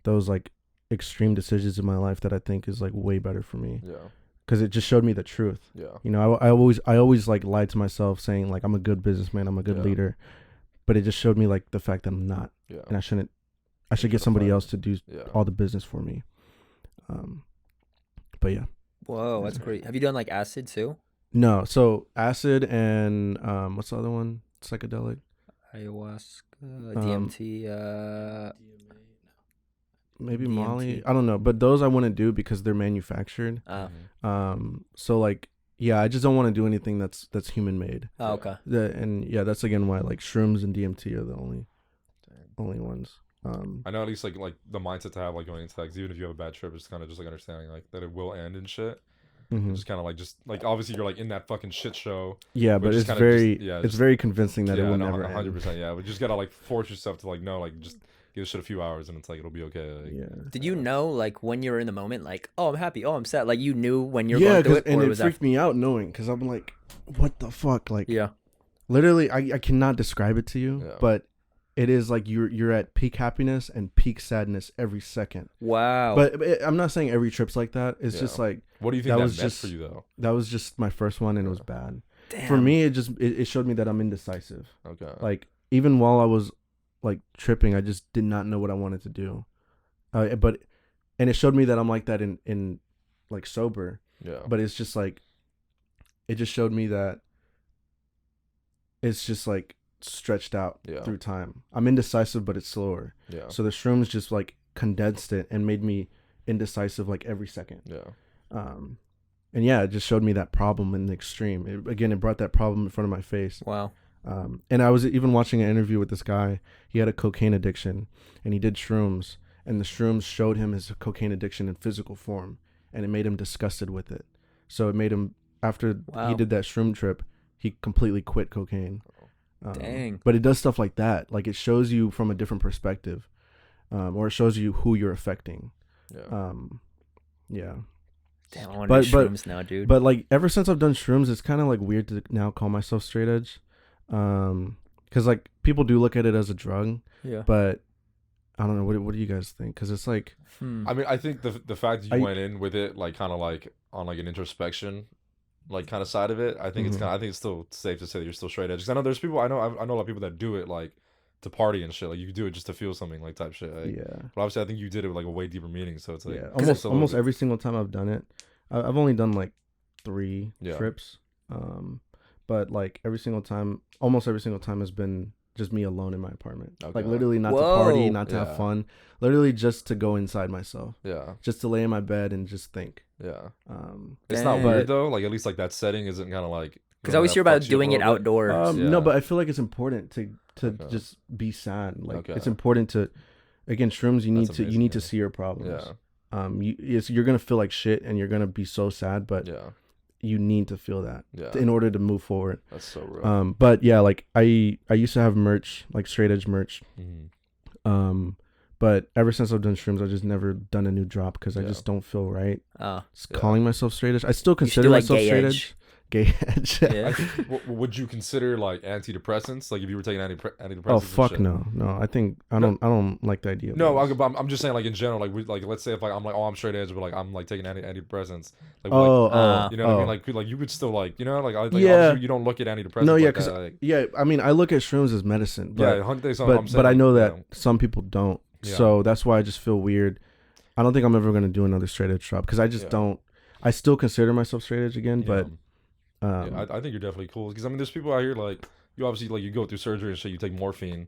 like extreme decisions in my life that I think is like way better for me, Yeah. because it just showed me the truth. Yeah. You know, I always like lied to myself saying like I'm a good businessman, I'm a good Yeah. leader, but it just showed me like the fact that I'm not, Yeah. and I should get should've somebody fired. else to do Yeah. all the business for me. But yeah, Whoa, that's great. Have you done like acid too? no. So acid and what's the other one? Psychedelic. Ayahuasca, Um, DMT, Maybe DMT. Molly. I don't know, but those I wouldn't do because they're manufactured. So like, yeah, I just don't want to do anything that's human made. oh, okay. And yeah, that's again why like shrooms and DMT are the only ones. I know at least like the mindset to have like going into that, 'cause even if you have a bad trip, it's kind of just like understanding like that it will end and shit. mhm. Just kind of like obviously you're like in that fucking shit show. Yeah, which but is it's kinda very just- yeah, it's just- very convincing that it Yeah, will no, never end. 100%. Yeah, but you just gotta like force yourself to like know, like just give this shit a few hours and it's like it'll be okay. Like, Yeah. Did you know like when you were in the moment, like, oh, I'm happy, oh, I'm sad, like you knew when you're Yeah, going through it, and or it was that? freaked me out knowing, because I'm like, what the fuck? Like, Yeah. literally, I cannot describe it to you, Yeah. but it is like you're at peak happiness and peak sadness every second. Wow. But I'm not saying every trip's like that. It's Yeah. just like what do you think That that, was meant just- for you though? that was just my first one, and it was bad. Damn. For me, it showed me that I'm indecisive. Okay. Like even while I was like tripping, I just did not know what I wanted to do. And it showed me that I'm like that in like sober. Yeah. But it's just like, it just showed me that it's just like stretched out Yeah. through time. I'm indecisive, but it's slower. Yeah. So the shrooms just like condensed it and made me indecisive like every second. Yeah. And yeah, it just showed me that problem in the extreme. It brought that problem in front of my face. Wow. And I was even watching an interview with this guy. He had a cocaine addiction, and he did shrooms, and the shrooms showed him his cocaine addiction in physical form, and it made him disgusted with it. So it made him, after Wow. he did that shroom trip, he completely quit cocaine. Dang. But it does stuff like that. Like it shows you from a different perspective, or it shows you who you're affecting. Yeah. Yeah. Damn, I want but- to do shrooms now, dude. But like ever since I've done shrooms, it's kind of like weird to now call myself straight edge, because like people do look at it as a drug, yeah. but I don't know. What do you guys think? Because it's like, I mean, I think the fact that I- you went in with it like kind of like on like an introspection, like kind of side of it. I think Mhm. I think it's still safe to say that you're still straight edge. 'Cause I know there's people I know a lot of people that do it like to party and shit. Like you do it just to feel something like type shit. Like, yeah, But obviously, I think you did it with like a way deeper meaning. So it's like yeah. it's a little Almost bit- every single time I've done it, I've only done like 3 Yeah. trips, but like almost every single time has been just me alone in my apartment. Like Okay. literally not to party, Whoa. not to Yeah. have fun, literally just to go inside myself, Yeah. just to lay in my bed and just think. Yeah. Um, It's not Dang. weird though. Like at least like that setting isn't kind of like. Because I always hear about doing it outdoors. Yeah. No, but I feel like it's important to Okay. just be sad. Like Okay. it's important to, again, shrooms. You need That's to amazing, to yeah. see your problems. Yeah. You're gonna feel like shit and you're gonna be so sad, but Yeah. you need to feel that Yeah. in order to move forward. That's so real. But yeah, like I used to have merch, like straight edge merch. Mhm. But ever since I've done shrooms, I've just never done a new drop because I just don't feel right. Oh. Calling myself straight edge. I still You should consider do, like, myself gay straight edge. Gay edge. Yeah. Would you consider like antidepressants? Like if you were taking antidepressants? Oh and fuck shit? no. I think I don't like the idea. Of No, those. I'm just saying like in general, like let's say if like I'm like I'm straight edge, but like I'm like taking antidepressants. Like, you know what I mean? Like you could still like yeah. Obviously you don't look at antidepressants. No, yeah, like because that, like, yeah, I mean I look at shrooms as medicine. But, yeah, I'm saying, but I know that you know, some people don't. Yeah. So that's why I just feel weird. I don't think I'm ever gonna do another straight edge drop because I just don't. I still consider myself straight edge again, but. I think you're definitely cool because I mean, there's people out here like you obviously like you go through surgery and shit, you take morphine,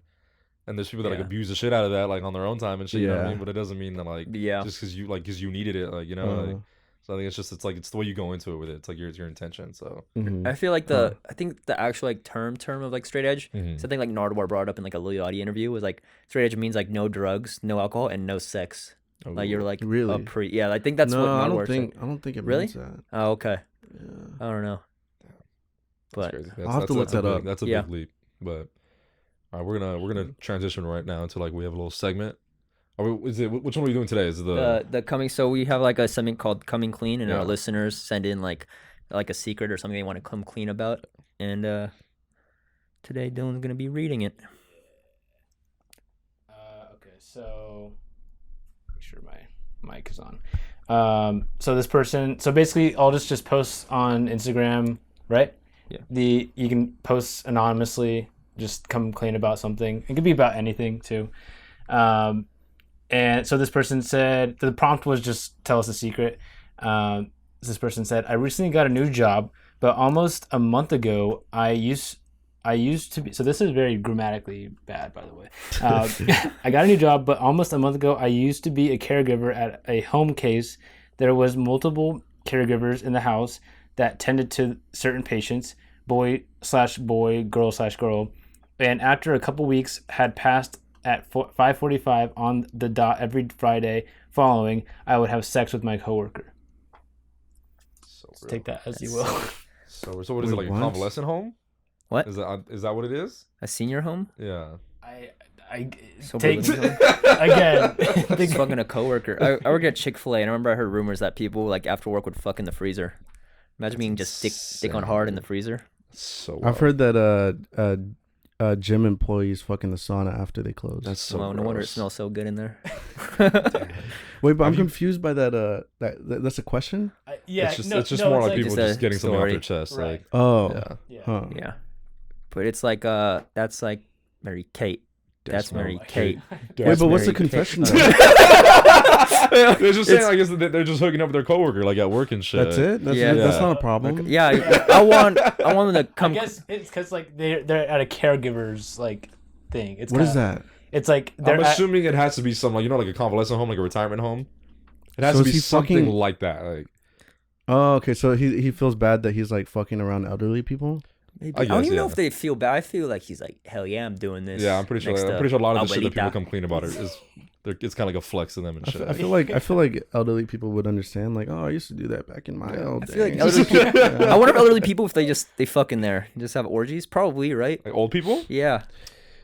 and there's people that like abuse the shit out of that like on their own time and shit. You know what I mean? But it doesn't mean that like just because you needed it, like you know. Like, so I think it's like it's the way you go into it with it. It's like your intention. So I feel like I think the actual like term of like straight edge, something like Nardwar brought up in like a Lil Yachty interview was like straight edge means like no drugs, no alcohol, and no sex. Like you're like really I think that's what Nardwar said. I don't think it Really? means that. Oh, okay. Yeah. I don't know. But crazy. I'll have to look that up. That's a big leap. But all right, we're gonna transition right now into like we have a little segment. Which one are we doing today? Is it the coming? So we have like a segment called Coming Clean, and our listeners send in like a secret or something they want to come clean about. And today Dylan's gonna be reading it. Okay, so make sure my mic is on. So this person, so basically Aldus just posts on Instagram, right? Yeah. You can post anonymously, just come clean about something. It could be about anything too. And so this person said, the prompt was just tell us a secret. This person said, I recently got a new job, but almost a month ago, I used to be, so this is very grammatically bad, by the way. I got a new job, but almost a month ago, I used to be a caregiver at a home case. There was multiple caregivers in the house that tended to certain patients, boy/boy, girl/girl. And after a couple weeks had passed at 5:45 on the dot every Friday following, I would have sex with my coworker. So take that as you will. So what is it, like a convalescent home? What? Is that what it is? A senior home? Yeah. I Sober take living home? again. Just fucking a coworker. I work at Chick-fil-A, and I remember I heard rumors that people like after work would fuck in the freezer. Imagine being just stick on hard in the freezer. So I've heard that gym employees fuck in the sauna after they close. That's so Well, no wonder it smells so good in there. Wait, but I'm confused by that. That's a question. Yeah, it's just more like people just getting something off their chest. Right. Like, Oh, Yeah. Huh. Yeah, but it's like that's like Mary Kate. That's Mary Kate. Wait, but what's the Mary confession? Kate. Then? they're just saying, I guess they're just hooking up with their coworker, like at work and shit. That's it. That's Yeah. it? That's not a problem. Yeah, I want them to come. I guess it's because like they're at a caregiver's like thing. It's What is that? It's like they're I'm assuming it has to be something like, you know, like a convalescent home, like a retirement home. It has So to is be he something fucking- like that. Like, Oh, okay. So he feels bad that he's like fucking around elderly people. Maybe. I I don't guess, even know yeah. if they feel bad. I feel like he's like, hell yeah, I'm doing this. yeah, I'm pretty sure. next I'm to pretty sure a lot of the shit that people Abuelita. come clean about it is, it's kind of like a flex to them and shit. I feel like elderly people would understand. Like, oh, I used to do that back in my old I feel like days. elderly people. I wonder if elderly people, if they fuck in there, just have orgies, probably, right? Like old people? Yeah,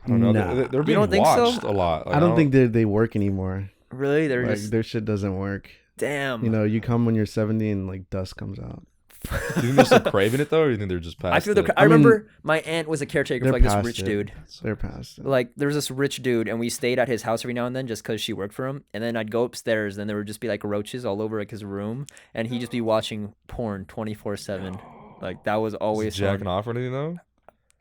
I don't know. Nah. They're being don't think so? watched a lot. Like, I don't think they work anymore. really. They're Like just their shit doesn't work. damn. You know, you come when you're 70 and like dust comes out. Do you think they're still craving it though, or do you think they're just past I feel it? I remember my aunt was a caretaker for they're like this past rich it. dude. They're past it. Like there was this rich dude, and we stayed at his house every now and then just because she worked for him. And then I'd go upstairs, and there would just be like roaches all over like his room, and he'd just be watching porn 24/7. Like that was always jacking on. off or anything though?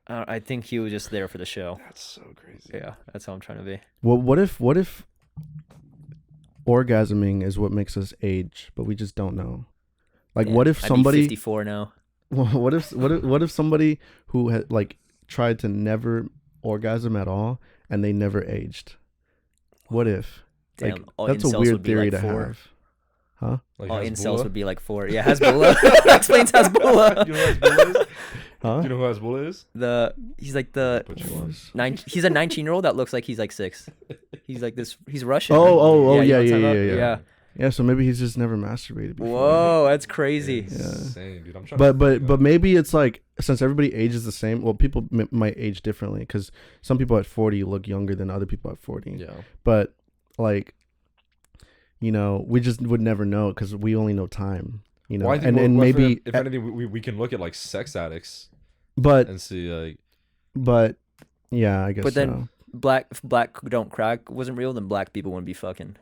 I think he was just there for the show. That's so crazy. Yeah, that's how I'm trying to be. Well, what if orgasming is what makes us age, but we just don't know? Like, Yeah, what if I'd be somebody? 54 now. What if somebody who had like tried to never orgasm at all and they never aged? What if? Damn, Like, all that's a incels weird would be theory like to 4. have. Huh? Like All Hasbulla? incels would be like 4. Yeah, Hasbulla. Explains Hasbulla. Do you know who Hasbulla is? Huh? Do you know who Hasbulla is? He's like the Put you on. he's a 19-year-old that looks like he's like 6. He's like this. He's Russian. Oh, right? oh, you know yeah, what I'm yeah, talking yeah, about? Yeah, so maybe he's just never masturbated before. Whoa, that's crazy. Insane, dude. I'm trying to But maybe it's like, since everybody ages the same, well, people might age differently because some people at 40 look younger than other people at 40. yeah. But like, you know, we just would never know because we only know time. You know, Well, I think and maybe if anything, we can look at like sex addicts but and see like. but yeah, I guess. But then so. if black don't crack wasn't real, then black people wouldn't be fucking.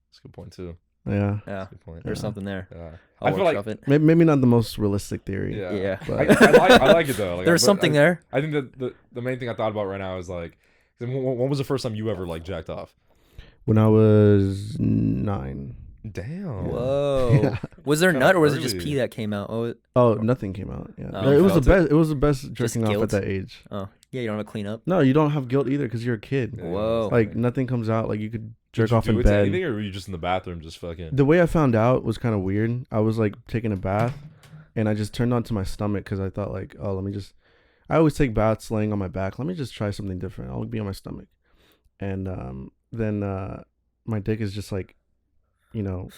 That's a good point too. Yeah, Yeah, That's a good point. there's Yeah. something there. Yeah. I'll I feel like workshop it. maybe not the most realistic theory. Yeah. Yeah. But I like it though. Like, There's something there. I think that the main thing I thought about right now is like, when was the first time you ever like jacked off? when I was 9. Damn. Whoa. Yeah. Was there Kinda nut or was it just early. pee that came out? Oh, nothing came out. Yeah, Oh, it was the felt best. It was the best Just jerking off guilt? at that age. Oh, yeah, you don't have to clean up. No, you don't have guilt either because you're a kid. Yeah. Whoa. Like nothing comes out. Like you could Did jerk you off do in it to bed. anything, or were you just in the bathroom just fucking? The way I found out was kind of weird. I was like taking a bath, and I just turned onto my stomach because I thought like, oh, let me just. I always take baths laying on my back. Let me just try something different. I'll be on my stomach, and then my dick is just like, you know,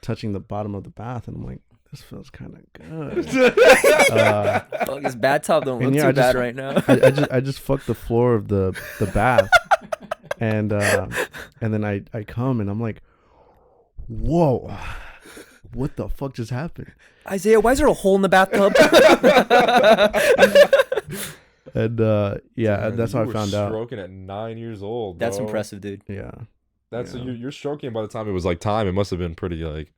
touching the bottom of the bath, and I'm like, this feels kind of good. Fuck, this bathtub don't And look yeah, too I just- bad right now. I just fucked the floor of the bath, and then I come and I'm like, whoa, what the fuck just happened? Isaiah, why is there a hole in the bathtub? And yeah, Damn, that's you how I were found out. Stroking at 9 years old. That's bro. impressive, dude. Yeah, That's Yeah. you're stroking by the time it was like time. It must have been pretty like.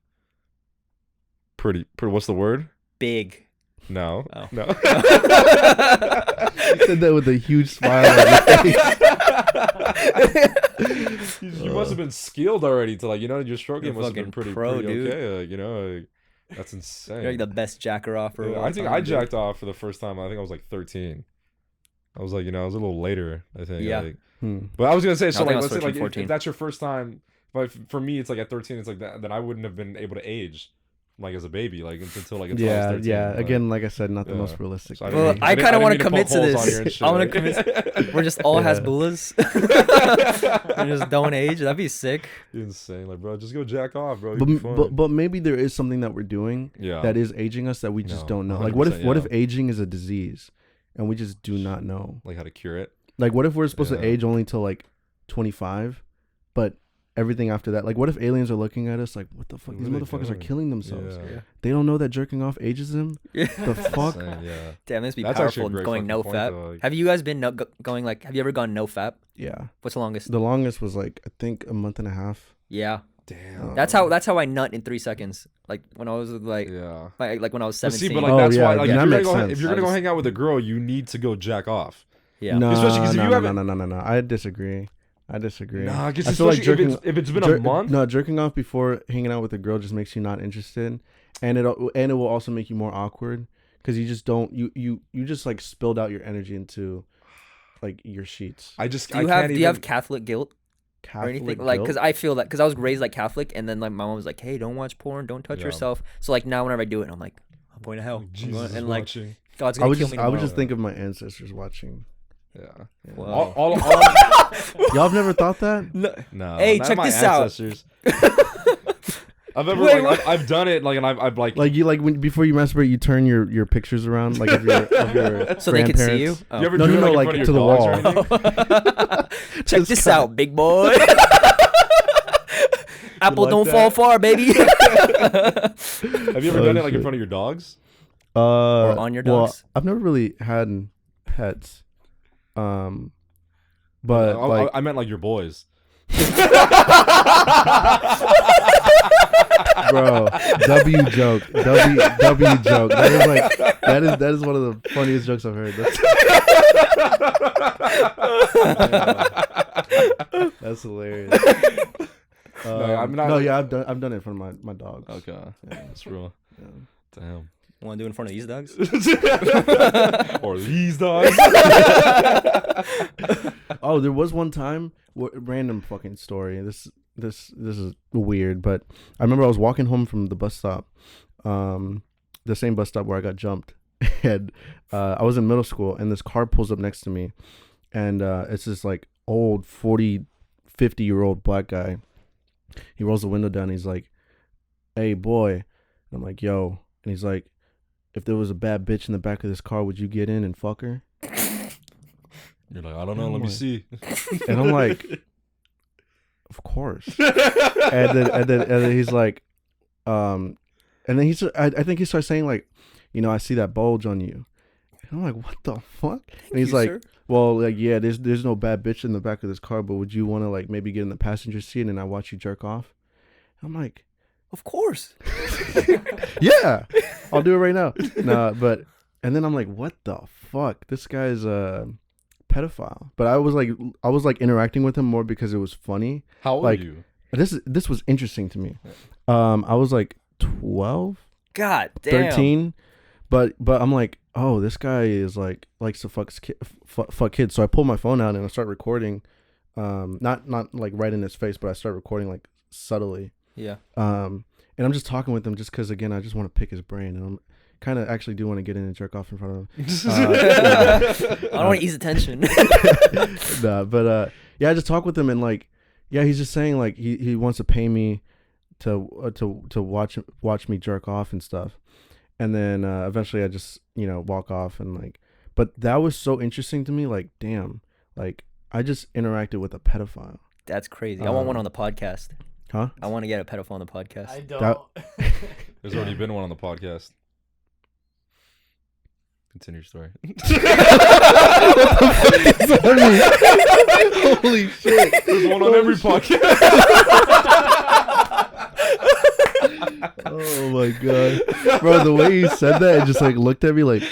Pretty. What's the word? Big. No. Oh. No. you said that with a huge smile on your face. You must have been skilled already to like your stroking You're must have been fucking pretty pro, pretty dude. okay. Like, like, that's insane. You're like the best jacker offer. of Yeah, all I think time, I dude. jacked off for the first time. I think I was like 13. I was like, I was a little later. I think. Yeah. Like, Hmm. but I was gonna say, I so think I like, was let's say 13, like if 14. that's your first time. But for me, it's like at 13, it's like that. Then I wouldn't have been able to age, like as a baby, like until I was Yeah, 13. yeah. Like, Again, like I said, not the Yeah. most realistic. so I theory. Well, didn't- I didn't- kind of didn't want mean to poke commit to holes on you this. and shit, I want like- to commit. We're just all Yeah. Hasbullas. We just don't age. That'd be sick. Insane, like bro, just go jack off, bro. but, You'll be fine. but maybe there is something that we're doing yeah, that is aging us that we just No, don't know. Like what if 100%, yeah. aging is a disease and we just do not know? like how to cure it. Like what if we're supposed to Yeah. age only till like 25, but everything after that, like what if aliens are looking at us like, what the fuck? What These are they motherfuckers are doing? killing themselves. Yeah. They don't know that jerking off ages them. Yeah. The fuck? Insane, yeah. Damn, this be That's actually powerful. a great Going fucking no point, fap. though, like- Have you guys been going like? Have you ever gone no fap? Yeah. What's the longest? The longest was like I think a month and a half. Yeah, Damn. that's how I nut in 3 seconds. Like when I was like Yeah. like when I was But 17. see, but like Oh, that's yeah, why like that if, you're makes gonna go, sense. if you're I gonna go just- hang out with a girl, you need to go jack off. yeah. No, Especially 'cause if you no, haven't- no. I disagree. I disagree. Nah, because I feel like especially jerking- if it's been Jer- a month. No, jerking off before hanging out with a girl just makes you not interested, and it will also make you more awkward because you just don't you just like spilled out your energy into like your sheets. I just Do I you can't have even, do you have Catholic guilt or Catholic anything? Like, guilt? because I feel that because I was raised like Catholic, and then like my mom was like, "Hey, don't watch porn, don't touch Yeah. yourself." So like now whenever I do it, I'm like, I'm going to hell. I'm Jesus going- is and like watching. God's I gonna would kill just me. I would tomorrow. just think of my ancestors watching. Yeah. Wow. All Y'all have never thought that? no. Hey, not check my this out. ancestors. I've ever Wait, like I've done it like and I've like Like you like when before you masturbate, you turn your pictures around like of your so they could see you. grandparents. Oh. you ever No, do no, it, no, like, like in to front the of your dogs or wall. anything? Check Just this cut- out, big boy. Apple like don't that? fall far, baby. Have you ever Oh, done it like in shit. front of your dogs? Or on your well, dogs? I've never really had pets. But like I meant like your boys. bro, W joke. W joke. That is like that is one of the funniest jokes I've heard. That's hilarious. I'm not- No, yeah, I've done it in front of my dogs. Okay, Yeah. that's real. Yeah. Damn. Want to do it in front of these dogs? Or these dogs. Oh, there was one time, random fucking story. This is weird, but I remember I was walking home from the bus stop, the same bus stop where I got jumped, and I was in middle school, and this car pulls up next to me, and it's this like old 50-year-old black guy. He rolls the window down. And he's like, "Hey, boy," and I'm like, "Yo," and he's like, "If there was a bad bitch in the back of this car, would you get in and fuck her?" You're like, I don't know. Let me see. And I'm like, of course. and then he's like, and then I think he starts saying like, I see that bulge on you. And I'm like, what the fuck? And he's like, well, like, yeah, there's no bad bitch in the back of this car, but would you want to like maybe get in the passenger seat and I watch you jerk off? I'm like, of course. yeah, I'll do it right now. Nah, and then I'm like, what the fuck? This guy's a pedophile. But I was like interacting with him more because it was funny. How old are you? This was interesting to me. I was like 12, God damn. 13. But I'm like, oh, this guy is like likes to fuck kids. So I pull my phone out and I start recording. Not like right in his face, but I start recording like subtly. Yeah. And I'm just talking with him just because, again, I just want to pick his brain. And I'm kind of actually do want to get in and jerk off in front of him. I don't want to ease the tension. Yeah, I just talk with him and like, yeah, he's just saying like he wants to pay me to watch me jerk off and stuff. And then eventually I just, walk off and like, but that was so interesting to me. Like, damn, like I just interacted with a pedophile. That's crazy. I want one on the podcast. Huh? I want to get a pedophile on the podcast. I don't. There's already been one on the podcast. Continue your story. Holy shit. There's one on every podcast. Oh my god. Bro, the way you said that, it just like looked at me like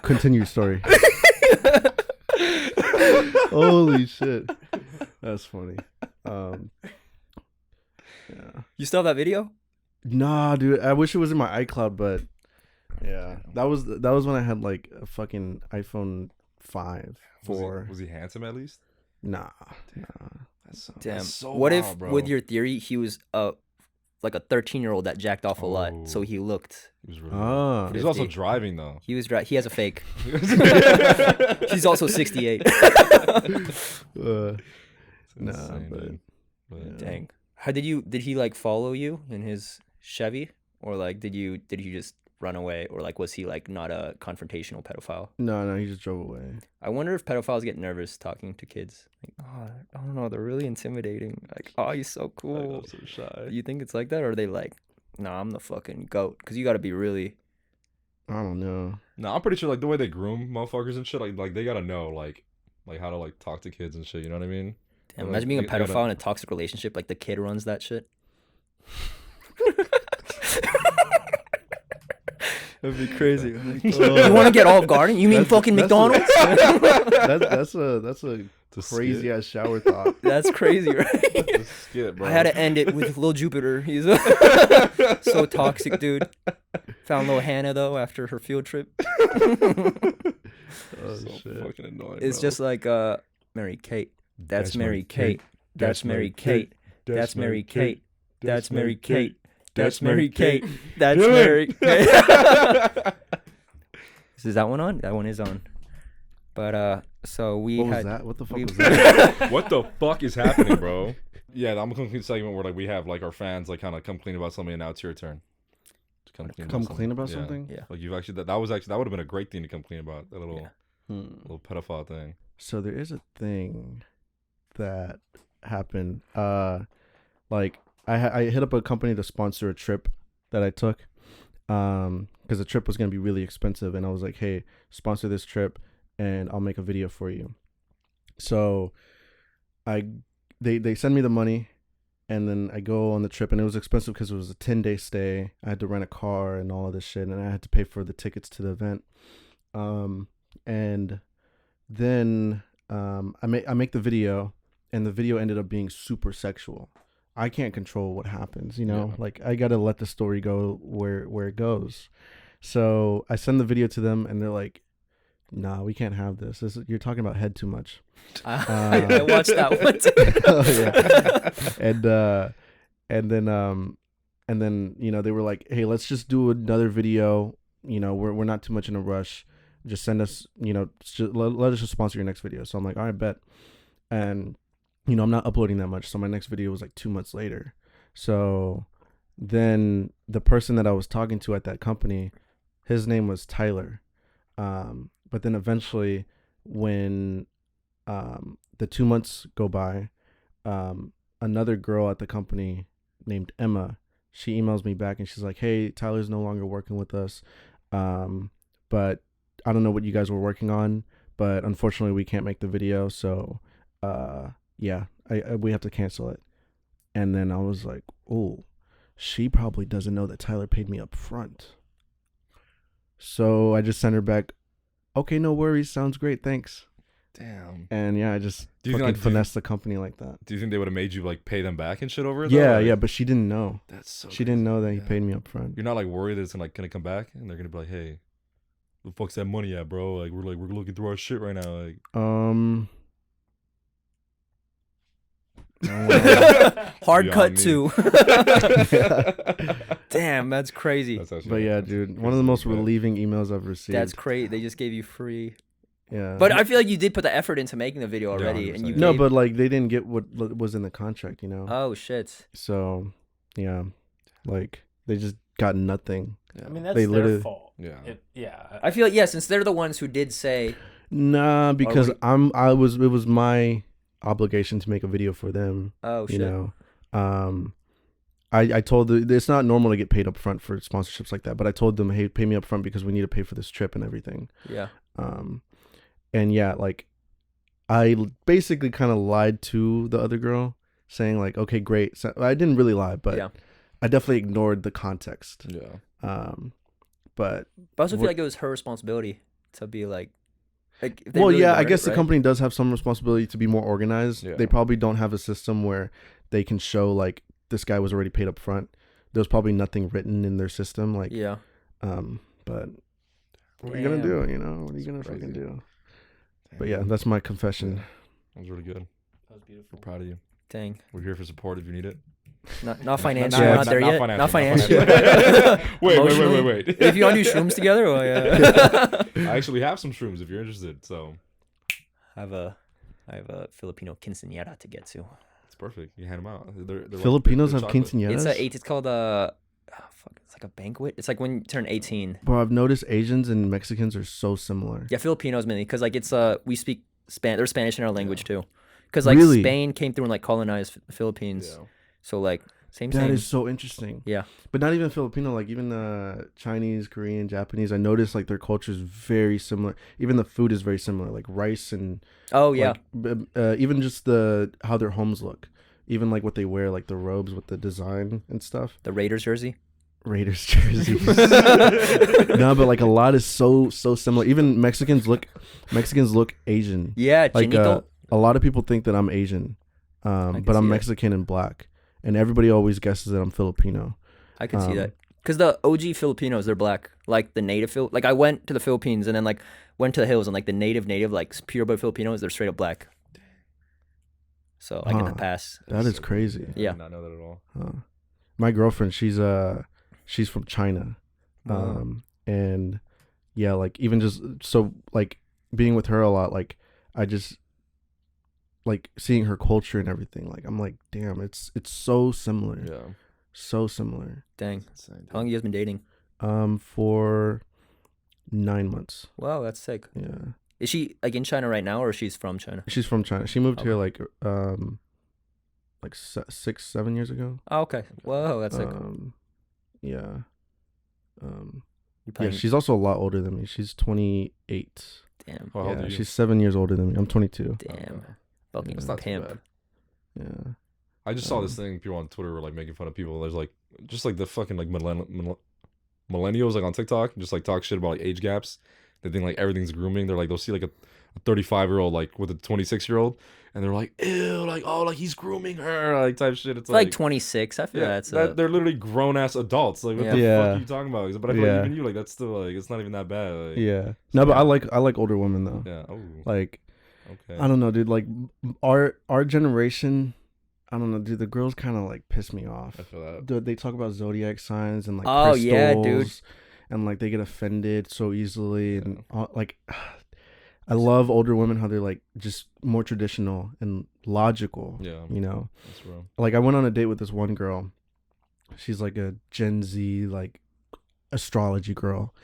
continue your story. Holy shit. That's funny. Yeah. You still have that video? Nah, dude. I wish it was in my iCloud, but yeah. That was when I had like a fucking iPhone 5, 4. Was he handsome at least? Nah. Damn. That's so what wild, if, bro. with your theory, he was like a 13-year-old that jacked off a lot, so he looked. He was really. Ah. He's also driving though. He was he has a fake. He's also 68. Nah, Insane, but dude. But Dang. How did he like follow you in his Chevy, or like did you just run away, or like was he like not a confrontational pedophile? No, he just drove away. I wonder if pedophiles get nervous talking to kids. Like, oh, I don't know, they're really intimidating. Like, oh, he's so cool. I'm so shy. You think it's like that, or are they like, nah, I'm the fucking goat? Because you got to be really. I don't know. No, I'm pretty sure like the way they groom motherfuckers and shit, like they gotta know like how to like talk to kids and shit. You know what I mean? Damn, Like, imagine being a they gotta- pedophile in a toxic relationship. Like the kid runs that shit. That'd be crazy. You want to get Olive Garden? You mean fucking McDonald's? That's a It's a crazy skit. ass shower thought. That's crazy, right? It's a skit, bro. I had to end it with Lil Jupiter. He's so toxic, dude. Found Lil Hannah though after her field trip. Oh so shit. fucking annoying. It's bro. just like Mary Kate. That's Mary Kate. That's Mary Kate. That's Mary Kate. That's Mary Kate. That's Mary Kate. That's Mary Kate. Is that one on? That one is on. But so we What was had that? What the fuck we- was that? What the fuck is happening, bro? Yeah, the I'm Come Clean segment where like we have like our fans like kind of come clean about something, and now it's your turn. To come clean about Yeah. something? Yeah. Like you've actually that would have been a great thing to come clean about, that little Yeah. little pedophile thing. So there is a thing that happened. Like I hit up a company to sponsor a trip that I took, because the trip was gonna be really expensive, and I was like, hey, sponsor this trip, and I'll make a video for you. So they send me the money, and then I go on the trip, and it was expensive because it was a 10-day stay. I had to rent a car and all of this shit, and I had to pay for the tickets to the event. And then I make the video, and the video ended up being super sexual. I can't control what happens, Yeah. Like I gotta let the story go where it goes. So I send the video to them, and they're like, "Nah, we can't have this. You're talking about head too much." I watched that one too. Oh, yeah. And then they were like, "Hey, let's just do another video. We're not too much in a rush. Just send us, let us just sponsor your next video." So I'm like, "All right, bet." And I'm not uploading that much, so my next video was like 2 months later. So then the person that I was talking to at that company, his name was Tyler. But then eventually when the 2 months go by, another girl at the company named Emma, she emails me back and she's like, hey, Tyler's no longer working with us, but I don't know what you guys were working on, but unfortunately we can't make the video, so yeah, we have to cancel it. And then I was like, oh, she probably doesn't know that Tyler paid me up front. So I just sent her back, okay, no worries, sounds great, thanks. Damn. And yeah, I just Do you fucking think, like, finessed the company like that. Do you think they would have made you like pay them back and shit over it? Yeah, though? Like, yeah, but she didn't know. That's so. She didn't know that he Yeah. paid me up front. You're not like worried that it's gonna come back and they're gonna be like, hey, where the fuck's that money at, bro? We're looking through our shit right now. Like, Hard Beyond cut me. too. Damn, that's crazy. That's actually But yeah, that's dude, crazy one of the most to think about. relieving emails I've received. That's crazy. They just gave you free. Yeah. But I feel like you did put the effort into making the video already, and you 100%. no, gave- but like they didn't get what was in the contract, you know. Oh shit. So, yeah, like they just got nothing. I mean, that's They their literally- fault. Yeah. Yeah. I feel like since they're the ones who did say, Nah, because we- it was my obligation to make a video for them. oh shit. You know, I told them it's not normal to get paid up front for sponsorships like that, but I told them, hey, pay me up front because we need to pay for this trip and everything. Yeah. And yeah, like I basically kind of lied to the other girl, saying like, okay, great. So I didn't really lie, but Yeah. I definitely ignored the context. Yeah. But But I also feel What- like it was her responsibility to be like if they well, really yeah, I wanted guess it, the right? company does have some responsibility to be more organized. Yeah. They probably don't have a system where they can show like this guy was already paid up front. There's probably nothing written in their system, like Yeah. but what are you gonna do? You know, what are you That's gonna fucking crazy. do? But yeah, that's my confession. That was really good. That was beautiful. We're proud of you. Dang. We're here for support if you need it. Not financial. Yeah, Not there yet. Not financial. Wait. Emotionally. If you want to do shrooms together, well, yeah. I actually have some shrooms if you're interested. So I have a Filipino quinceañera to get to. it's perfect. You hand them out. They're like- Filipinos they're have chocolate. quinceañeras. It's called it's like a banquet. It's like when you turn 18. Bro, I've noticed Asians and Mexicans are so similar. Yeah, Filipinos mainly because like it's we speak there's Spanish in our language too. Because like Really? Spain came through and like colonized the Philippines. Yeah. So like same. That is so interesting. Yeah. But not even Filipino, like even Chinese, Korean, Japanese. I noticed like their culture is very similar. Even the food is very similar, like rice and Oh yeah. even just how their homes look, even like what they wear, like the robes with the design and stuff. The Raiders jersey. Raiders jerseys. No, but like a lot is so similar. Even Mexicans look Asian. Yeah, Like Chinito. a lot of people think that I'm Asian, can but I'm see that. Mexican and black, and everybody always guesses that I'm Filipino. I can see that. Because the OG Filipinos, they're black. Like the native like I went to the Philippines and then like went to the hills and like the native like purebred Filipinos, they're straight up black. So I get the Huh. pass. That is crazy. I Yeah. did not know that at all. My girlfriend, she's from China, Wow. and yeah, like even just so like being with her a lot, like I just like seeing her culture and everything. Like I'm like, damn, it's so similar, Yeah. so similar. Dang. Insane, dude. How long you guys been dating? For 9 months. Wow, that's sick. Yeah, Is she like in China right now or she's from China? she's from China. She moved here like 6-7 years ago. Oh, okay. Whoa, that's sick. Yeah. You Yeah, playing? she's also a lot older than me. She's 28. Damn. How old Yeah, are you? she's 7 years older than me. I'm 22. Damn. Okay. Fucking That's not too pimp. bad. Yeah. I just saw this thing. People on Twitter were like making fun of people. There's like just like the fucking like millennials like on TikTok just like talk shit about like age gaps. They think like everything's grooming. They're like they'll see like a 35-year-old like with a 26-year-old, and they're like, ew, like oh like he's grooming her like type shit. It's It's like 26. I feel that's they're literally grown ass adults. Like what the Yeah. fuck are you talking about? But I feel Yeah. like even you like that's still like it's not even that bad. Like, Yeah. No, but I like older women though. Yeah. Oh. Like Okay. I don't know, dude. Like our generation, I don't know, dude. The girls kind of like piss me off. I feel that. Dude, they talk about zodiac signs and like Oh, crystals, yeah, dude. and like they get offended so easily, and like I love older women how they're like just more traditional and logical. Yeah. You know, That's real. like I went on a date with this one girl. She's like a Gen Z like astrology girl,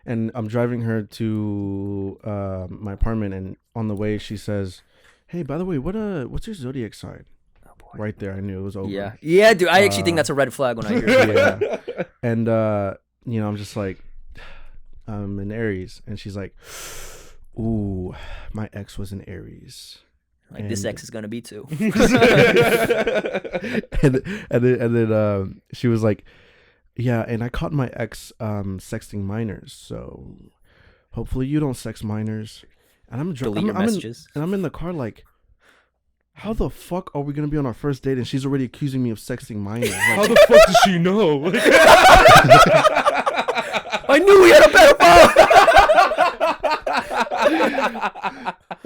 and I'm driving her to my apartment, and on the way she says, "Hey, by the way, what's your zodiac sign?" Oh, boy. Right there, I knew it was over. Yeah, dude. I actually think that's a red flag when I hear it. Yeah. And I'm just like, I'm an Aries, and she's like, "Ooh, my ex was an Aries." Like, this ex is gonna be too. and then she was like, "Yeah, and I caught my ex sexting minors, so hopefully you don't sex minors." And I'm Delete your messages. I'm in the car like, how the fuck are we gonna be on our first date and she's already accusing me of sexting minors? Like, How the fuck does she know? I knew we had a pedophile.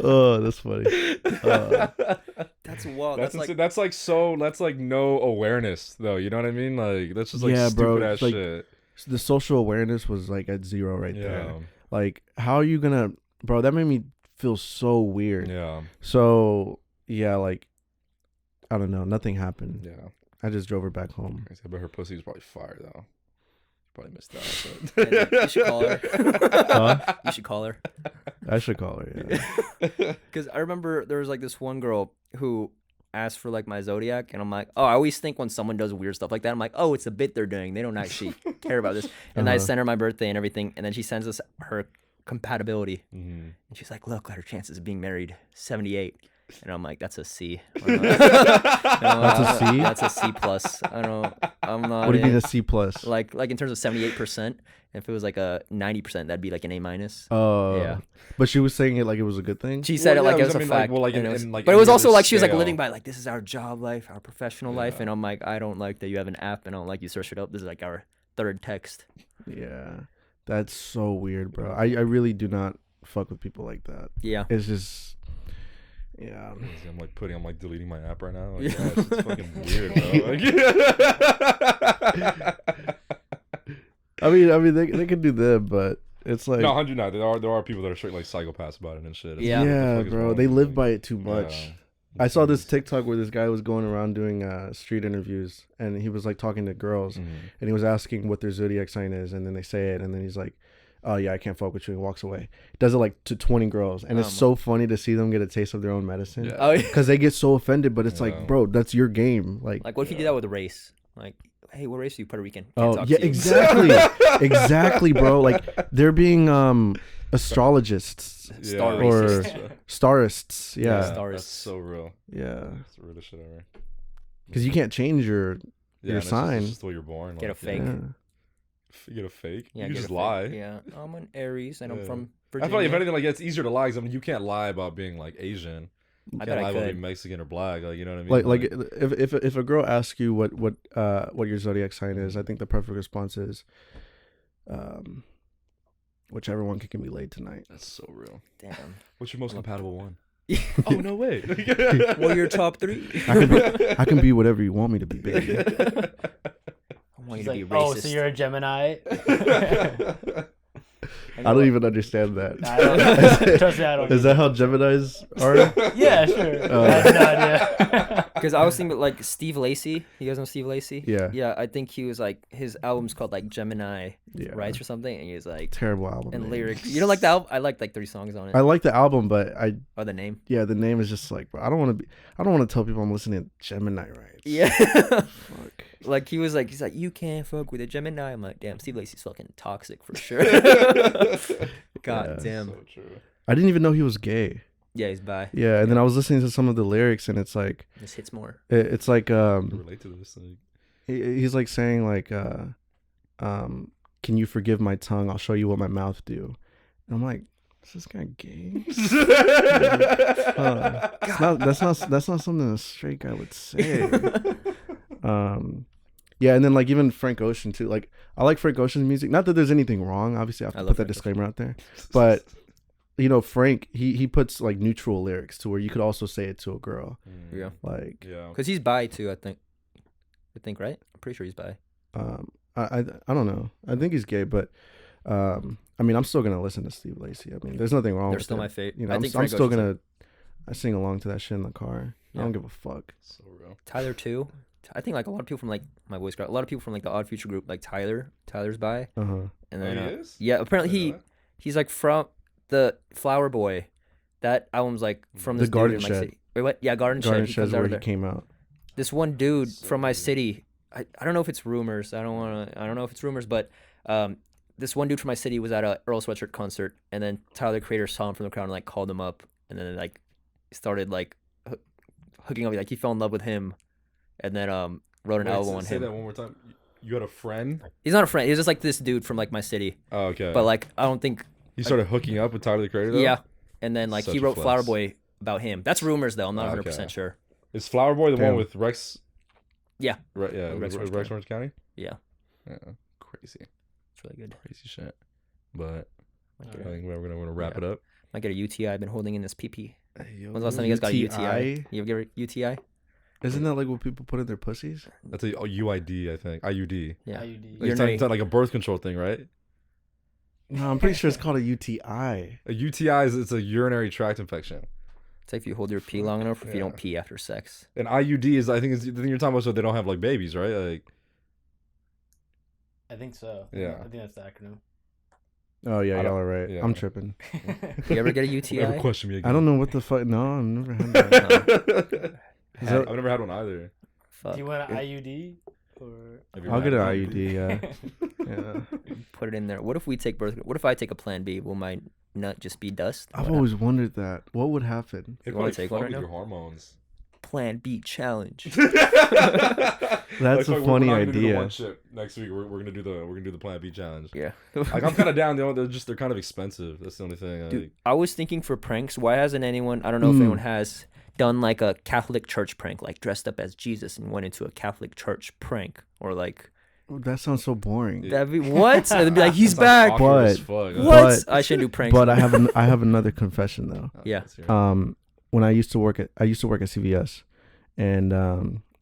oh, that's funny. That's wild. That's like no awareness though. You know what I mean? Like that's just like Yeah, stupid bro, ass like, shit. The social awareness was like at 0 right there. Yeah. Like, how are you gonna, bro? That made me feel so weird. Yeah. So yeah, like, I don't know. Nothing happened. Yeah. I just drove her back home. I bet her pussy was probably fire though. Probably missed out. Yeah, you should call her. Huh? You should call her. I should call her. Yeah. Because I remember there was like this one girl who asked for like my zodiac, and I'm like, oh, I always think when someone does weird stuff like that, I'm like, oh, it's a bit they're doing. They don't actually care about this. And I sent her my birthday and everything, and then she sends us her compatibility, and she's like, look at her chances of being married, 78. And I'm like, that's a C. That's a C? That's a C plus. I'm not. What do you mean a C plus? Like in terms of 78%. If it was like a 90%, that'd be like an A minus. Oh, yeah. But she was saying it like it was a good thing. She said it like it was a fact. But it was also like she was like living by like, this is our job life, our professional life, and I'm like, I don't like that you have an app, and I don't like you search it up. This is like our third text. Yeah, that's so weird, bro. I really do not fuck with people like that. Yeah, it's just. Yeah, I'm like deleting my app right now. Like, yeah, it's fucking weird, bro. Like, I mean, they can do them, but it's like no, 100 not. There are people that are straight like psychopaths about it and shit. It's yeah, bro. They live by it too Yeah. much. I saw this TikTok where this guy was going around doing street interviews, and he was like talking to girls, and he was asking what their zodiac sign is, and then they say it, and then he's like, "Oh yeah, I can't fuck with you," and walks away. Does it like to 20 girls, and it's so funny to see them get a taste of their own medicine. Yeah. Oh, Because they get so offended, but it's like, bro, that's your game. Like what if you did that with a race? Like, hey, what race are you? Puerto Rican. Can't oh talk yeah, to you. exactly, exactly, bro. Like they're being astrologists Star or racist. starists. Yeah, Stars. That's so real. yeah. That's the realest shit ever. Because you can't change your Yeah, and sign. It's just the way you're born. Get a fake. Yeah. You get a fake. Yeah, you get just a fake. lie. Yeah, I'm an Aries, and I'm Yeah. from I Virginia. feel like if anything, like it's easier to lie. 'Cause, I mean, you can't lie about being like Asian. You I can't bet lie I about could. being Mexican or black. Like you know what I mean? Like if a girl asks you what your zodiac sign is, I think the perfect response is, whichever one can be laid tonight. That's so real. Damn. What's your most compatible one? Oh no way. What are your top 3? I can be whatever you want me to be, baby. I want you He's to be like, racist. oh, so you're a Gemini? I don't even understand that. I don't, trust me, I don't. Is that how Geminis are? Yeah, sure. I have no idea. Because I was thinking like Steve Lacy. You guys know Steve Lacy? Yeah. Yeah, I think he was like, his album's called like Gemini Yeah. Rights or something, and he was like, Terrible album. and man. lyrics. You don't like the album? I like 3 songs on it. I like the album, but Or the name. the name is just like, bro, I don't want to tell people I'm listening to Gemini Rights. Yeah. Fuck. Like he's like, you can't fuck with a Gemini. I'm like, damn, Steve Lacy's fucking toxic for sure. God Yeah. damn. So true. I didn't even know he was gay. Yeah, he's bi. Yeah, and then I was listening to some of the lyrics, and it's like, This hits more. it's like, I can relate to this. Like, he's like saying like, can you forgive my tongue? I'll show you what my mouth do. And I'm like, is this guy gay? That's not something a straight guy would say. Yeah, and then like even Frank Ocean too. Like I like Frank Ocean's music. Not that there's anything wrong. Obviously, I have to put that disclaimer out there. But you know, Frank he puts like neutral lyrics to where you could also say it to a girl. Yeah. Like yeah. Because he's bi too, I think. Right? I'm pretty sure he's bi. I don't know. I think he's gay, but I mean, I'm still gonna listen to Steve Lacy. I mean, there's nothing wrong. They're with still it. my favorite. You know, I I'm think still Frank gonna. I sing along to that shit in the car. Yeah. I don't give a fuck. So real. Tyler too. I think like a lot of people from like my voice got a lot of people from like the Odd Future group, like Tyler's by, and then he is? yeah, apparently I know that. he's like from the Flower Boy. That album's like from The this Garden dude in my Shed. city. Wait, what? Yeah, Garden Garden Shed. He Shed's comes out where of he there. came out. This one dude from my city. I don't know if it's rumors. I don't know if it's rumors, but this one dude from my city was at a Earl Sweatshirt concert, and then Tyler the Creator saw him from the crowd and like called him up, and then like started like hooking up. Like he fell in love with him, and then wrote an album on Say him. that one more time. You had a friend? He's not a friend. He's just like this dude from like my city. Oh, okay. But like I don't think. He started hooking up with Tyler the Creator, though? Yeah, and then like Such he a wrote flex. Flower Boy about him. That's rumors though. I'm not 100% Okay. sure. Is Flower Boy the Damn. one with Rex? Yeah. Right, yeah, Rex Rex, Orange Orange County? Yeah, Yeah, crazy. it's really good. Crazy shit. But I Alright. think we're going to wrap Yeah. it up. Might get a UTI. I've been holding in this PP. Hey, When's the last time you guys got a UTI? UTI? You ever get a UTI? Isn't that like what people put in their pussies? That's a UID, I think. IUD. Yeah. IUD. You're It's like a birth control thing, right? No, I'm pretty sure it's called a UTI. A UTI it's a urinary tract infection. It's like if you hold your pee long enough, or if you don't Yeah. pee after sex. And IUD is, I think, is the thing you're talking about, so they don't have like babies, right? Like, I think so. Yeah. I think that's the acronym. Oh yeah, I don't- y'all are right. yeah. I'm tripping. You ever get a never UTI? question me again. I don't know what the fuck. No, I've never had that. Is that- I've never had one either. Fuck. Do you want an IUD? Or... Have you I'll ever get an had IUD. Yeah. Put it in there. What if we take birth? What if I take a Plan B? Will my nut just be dust? I've always wondered that. What would happen? It You wanna probably take fuck one with right your now? hormones. Plan B challenge. That's a Like, funny we're not gonna do the idea. one shit next week. We're gonna do the Plan B challenge. Yeah. Like I'm kind of down. They're kind of expensive. That's the only thing. Dude, Like, I was thinking for pranks. Why hasn't anyone? I don't know if anyone has done like a Catholic church prank, like dressed up as Jesus and went into a Catholic church prank, or like That sounds so boring. that'd be what? And they'd be like, he's sounds back. awkward as But- fuck. What? But- I shouldn't do pranks. But I have another confession though. Yeah. Let's hear it. When I used to work at CVS, and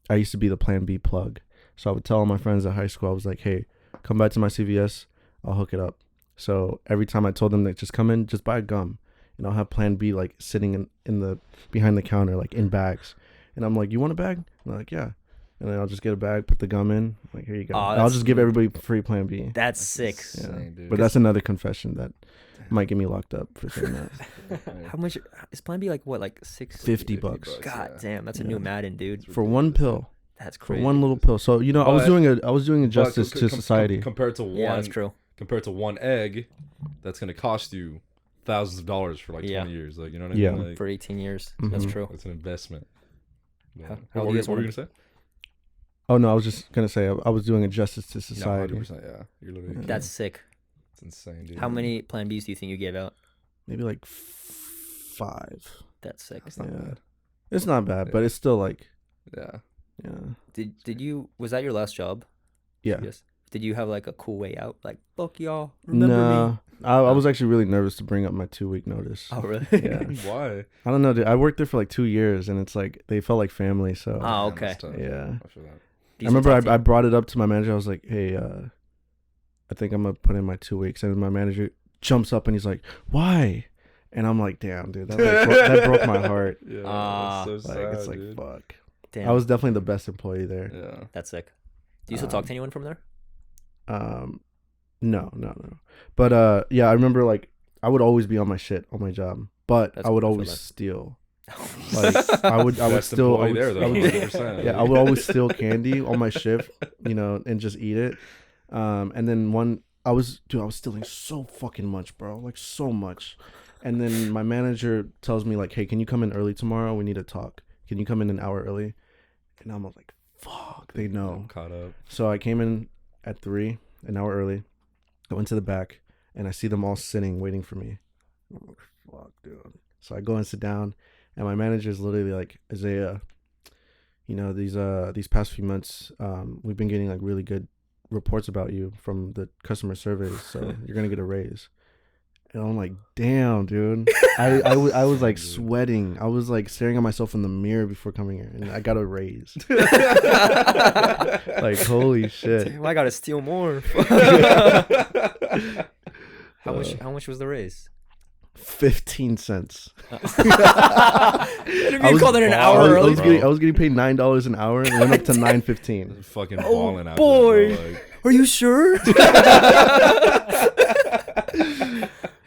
I used to be the Plan B plug. So I would tell all my friends at high school, I was like, hey, come back to my CVS, I'll hook it up. So every time I told them that just come in, just buy gum, and I'll have Plan B like sitting in the behind the counter, like in bags. And I'm like, you want a bag? And they're like, yeah. And then I'll just get a bag, put the gum in, like, here you go. Aw, I'll that's- just give everybody free Plan B. That's sick. Yeah. Insane, dude. But that's another confession that might get me locked up for saying that. How much is Plan B? Like what? Like $6? 50 bucks God yeah. damn, that's a Yeah. new Madden, dude. for one pill. That's For crazy. one little pill. So you know, I was doing a justice to society. Compared to Yeah, that's one, true. compared to one egg, that's gonna cost you thousands of dollars for like Yeah. 20 years. Like you know what I Yeah. mean? Like, For 18 years, that's Mhm. true. it's an investment. Yeah. How What old were do you you what were you want gonna say? Oh no, I was just gonna say I was doing a justice to No, society. 100%. Yeah, you're literally. Yeah. That's sick. It's insane, dude. How many Plan Bs do you think you gave out? Maybe like 5. That's sick. That's not Yeah. bad. It's not bad, but it's still like Yeah. yeah. Did you? Was that your last job? Yeah. Yes. Did you have like a cool way out? Like fuck y'all, remember me? No, I was actually really nervous to bring up my 2-week notice. Oh really? Yeah. Why? I don't know, dude. I worked there for like 2 years, and it's like they felt like family. So Oh, Damn, okay. that's tough. yeah. I feel that. I remember I brought it up to my manager. I was like, hey, I think I'm gonna put in my 2 weeks, and my manager jumps up and he's like, why? And I'm like, damn, dude, that broke my heart. Yeah, Ah. that's so Like sad, it's like dude. fuck. Damn, I was definitely the best employee there. Yeah. that's sick. Do you still talk to anyone from there? No. But yeah, I remember like I would always be on my shit on my job, but That's I would cool, I feel always that. steal. Like I would Best still employee there, though, I would- 100%. yeah, I would always steal candy on my shift, you know, and just eat it. And then I was stealing so fucking much, bro, like so much. And then my manager tells me like, hey, can you come in early tomorrow? We need to talk. Can you come in an hour early? And I'm like, fuck, they know. I'm caught up. So I came in at 3, an hour early. I went to the back, and I see them all sitting, waiting for me. I'm like, fuck, dude. So I go and sit down, and my manager is literally like, Isaiah, you know, these past few months, we've been getting like really good reports about you from the customer surveys, so you're gonna get a raise. And I'm like, damn, dude. I was like sweating. I was like staring at myself in the mirror before coming here, and I got a raise. Like, holy shit. Damn, I gotta steal more. How much was the raise? 15 cents. If you called it an hour early. I was getting paid $9 an hour and went up to $9.15. Fucking balling out. boy. There, bro, like. Are you sure?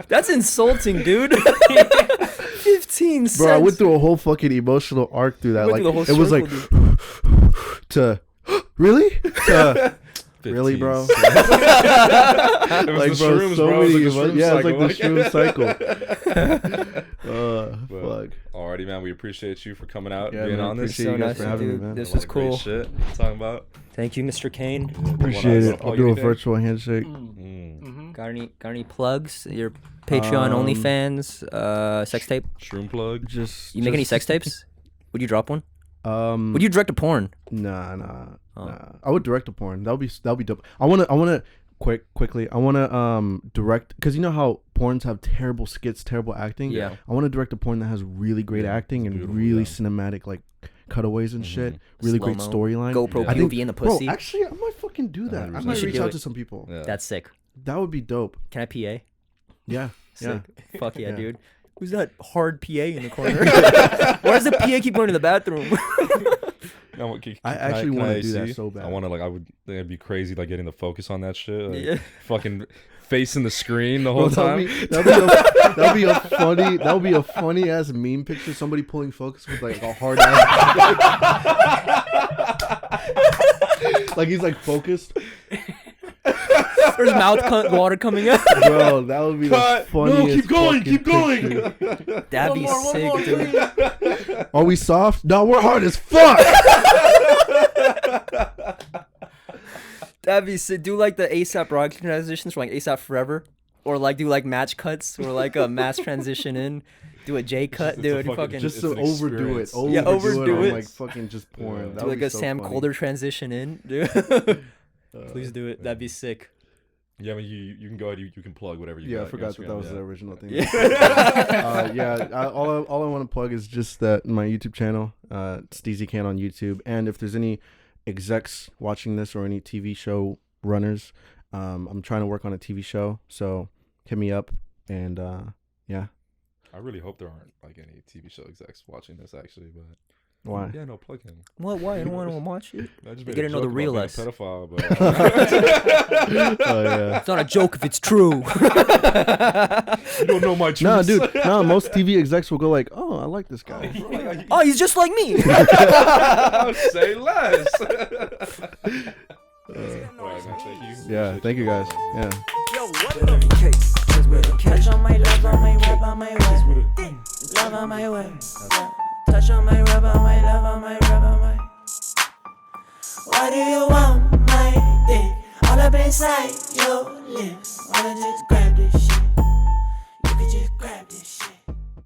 That's insulting, dude. 15 cents. Bro, I went through a whole fucking emotional arc through that. Went Like through the whole it was like circle, to really to 15 really, bro. cents. It was Like, the bro, shrooms, so bro. It was many. like the shroom Yeah, it's cycle. like the shroom cycle. Well, Fuck. alrighty, man. We appreciate you for coming out, Yeah, and being man, on this. appreciate you guys for nice, having me, dude. man. This A lot was of great cool. shit talking about. Thank you, Mr. Kane. Appreciate it. Wanna I'll do a anything? virtual handshake. Got any plugs? Your Patreon, OnlyFans, sex tape? Shroom plug. Just You make any sex tapes? Would you drop one? Um, Would you direct a porn? Nah. Oh. I would direct a porn. That'll be dope. I wanna quickly. I wanna direct, because you know how porns have terrible skits, terrible acting. Yeah. I want to direct a porn that has really great acting and beautiful, really yeah. cinematic, like cutaways and shit. Really great Slow-mo. storyline. GoPro Yeah. POV in the pussy. Bro, actually, I might fucking do that. I 100%. might You should reach do out it. to some people. Yeah. That's sick. That would be dope. Can I PA? Yeah. Sick. Fuck yeah, Yeah. dude. Who's that hard PA in the corner? Why does the PA keep going to the bathroom? I actually can wanna I do that see? so bad. I want to I would think it'd be crazy getting the focus on that shit. Yeah. Fucking facing the screen the Bro, whole time. that'd be a funny ass meme picture. Somebody pulling focus with like a hard ass. Like he's like focused. There's water coming out. Bro, that would be the funniest. keep going. picture. That'd be sick, dude. Are we soft? No, we're hard as fuck. That'd be sick. Do like the ASAP Rocky transitions from like ASAP Forever, or like do like match cuts, or like a mass transition in. Do a J cut, It's dude. a Fucking Just It's to an overdo it. experience. Yeah, overdo on, it. like fucking just porn. Yeah. That do would like be a so Sam funny. Colder transition in, dude. Please do it. That'd be sick. Yeah, I mean, you can go ahead. You can plug whatever you Yeah, got. I forgot that Instagram, was yeah. the original thing. Yeah. All I want to plug is just that my YouTube channel, Steezy Kane on YouTube. And if there's any execs watching this or any TV show runners, I'm trying to work on a TV show, so hit me up. And yeah. I really hope there aren't like any TV show execs watching this actually, but Why? yeah, no, plug him. What? Why? I don't want to watch it. I just They made get a to know the joke real about us. being a pedophile, but Oh yeah. It's not a joke if it's true. you don't know my truth. No, dude. No, most TV execs will go like, "Oh, I like this guy." Oh, he's just like me. Say less. Uh, All right, man. Thank you. yeah. Thank you guys. Yeah. Touch on my love, on my rap, on my way. Love on my way. Touch on my rap, on my love, on my rap, on my. Why do you want my dick all up inside your lips? Wanna just grab this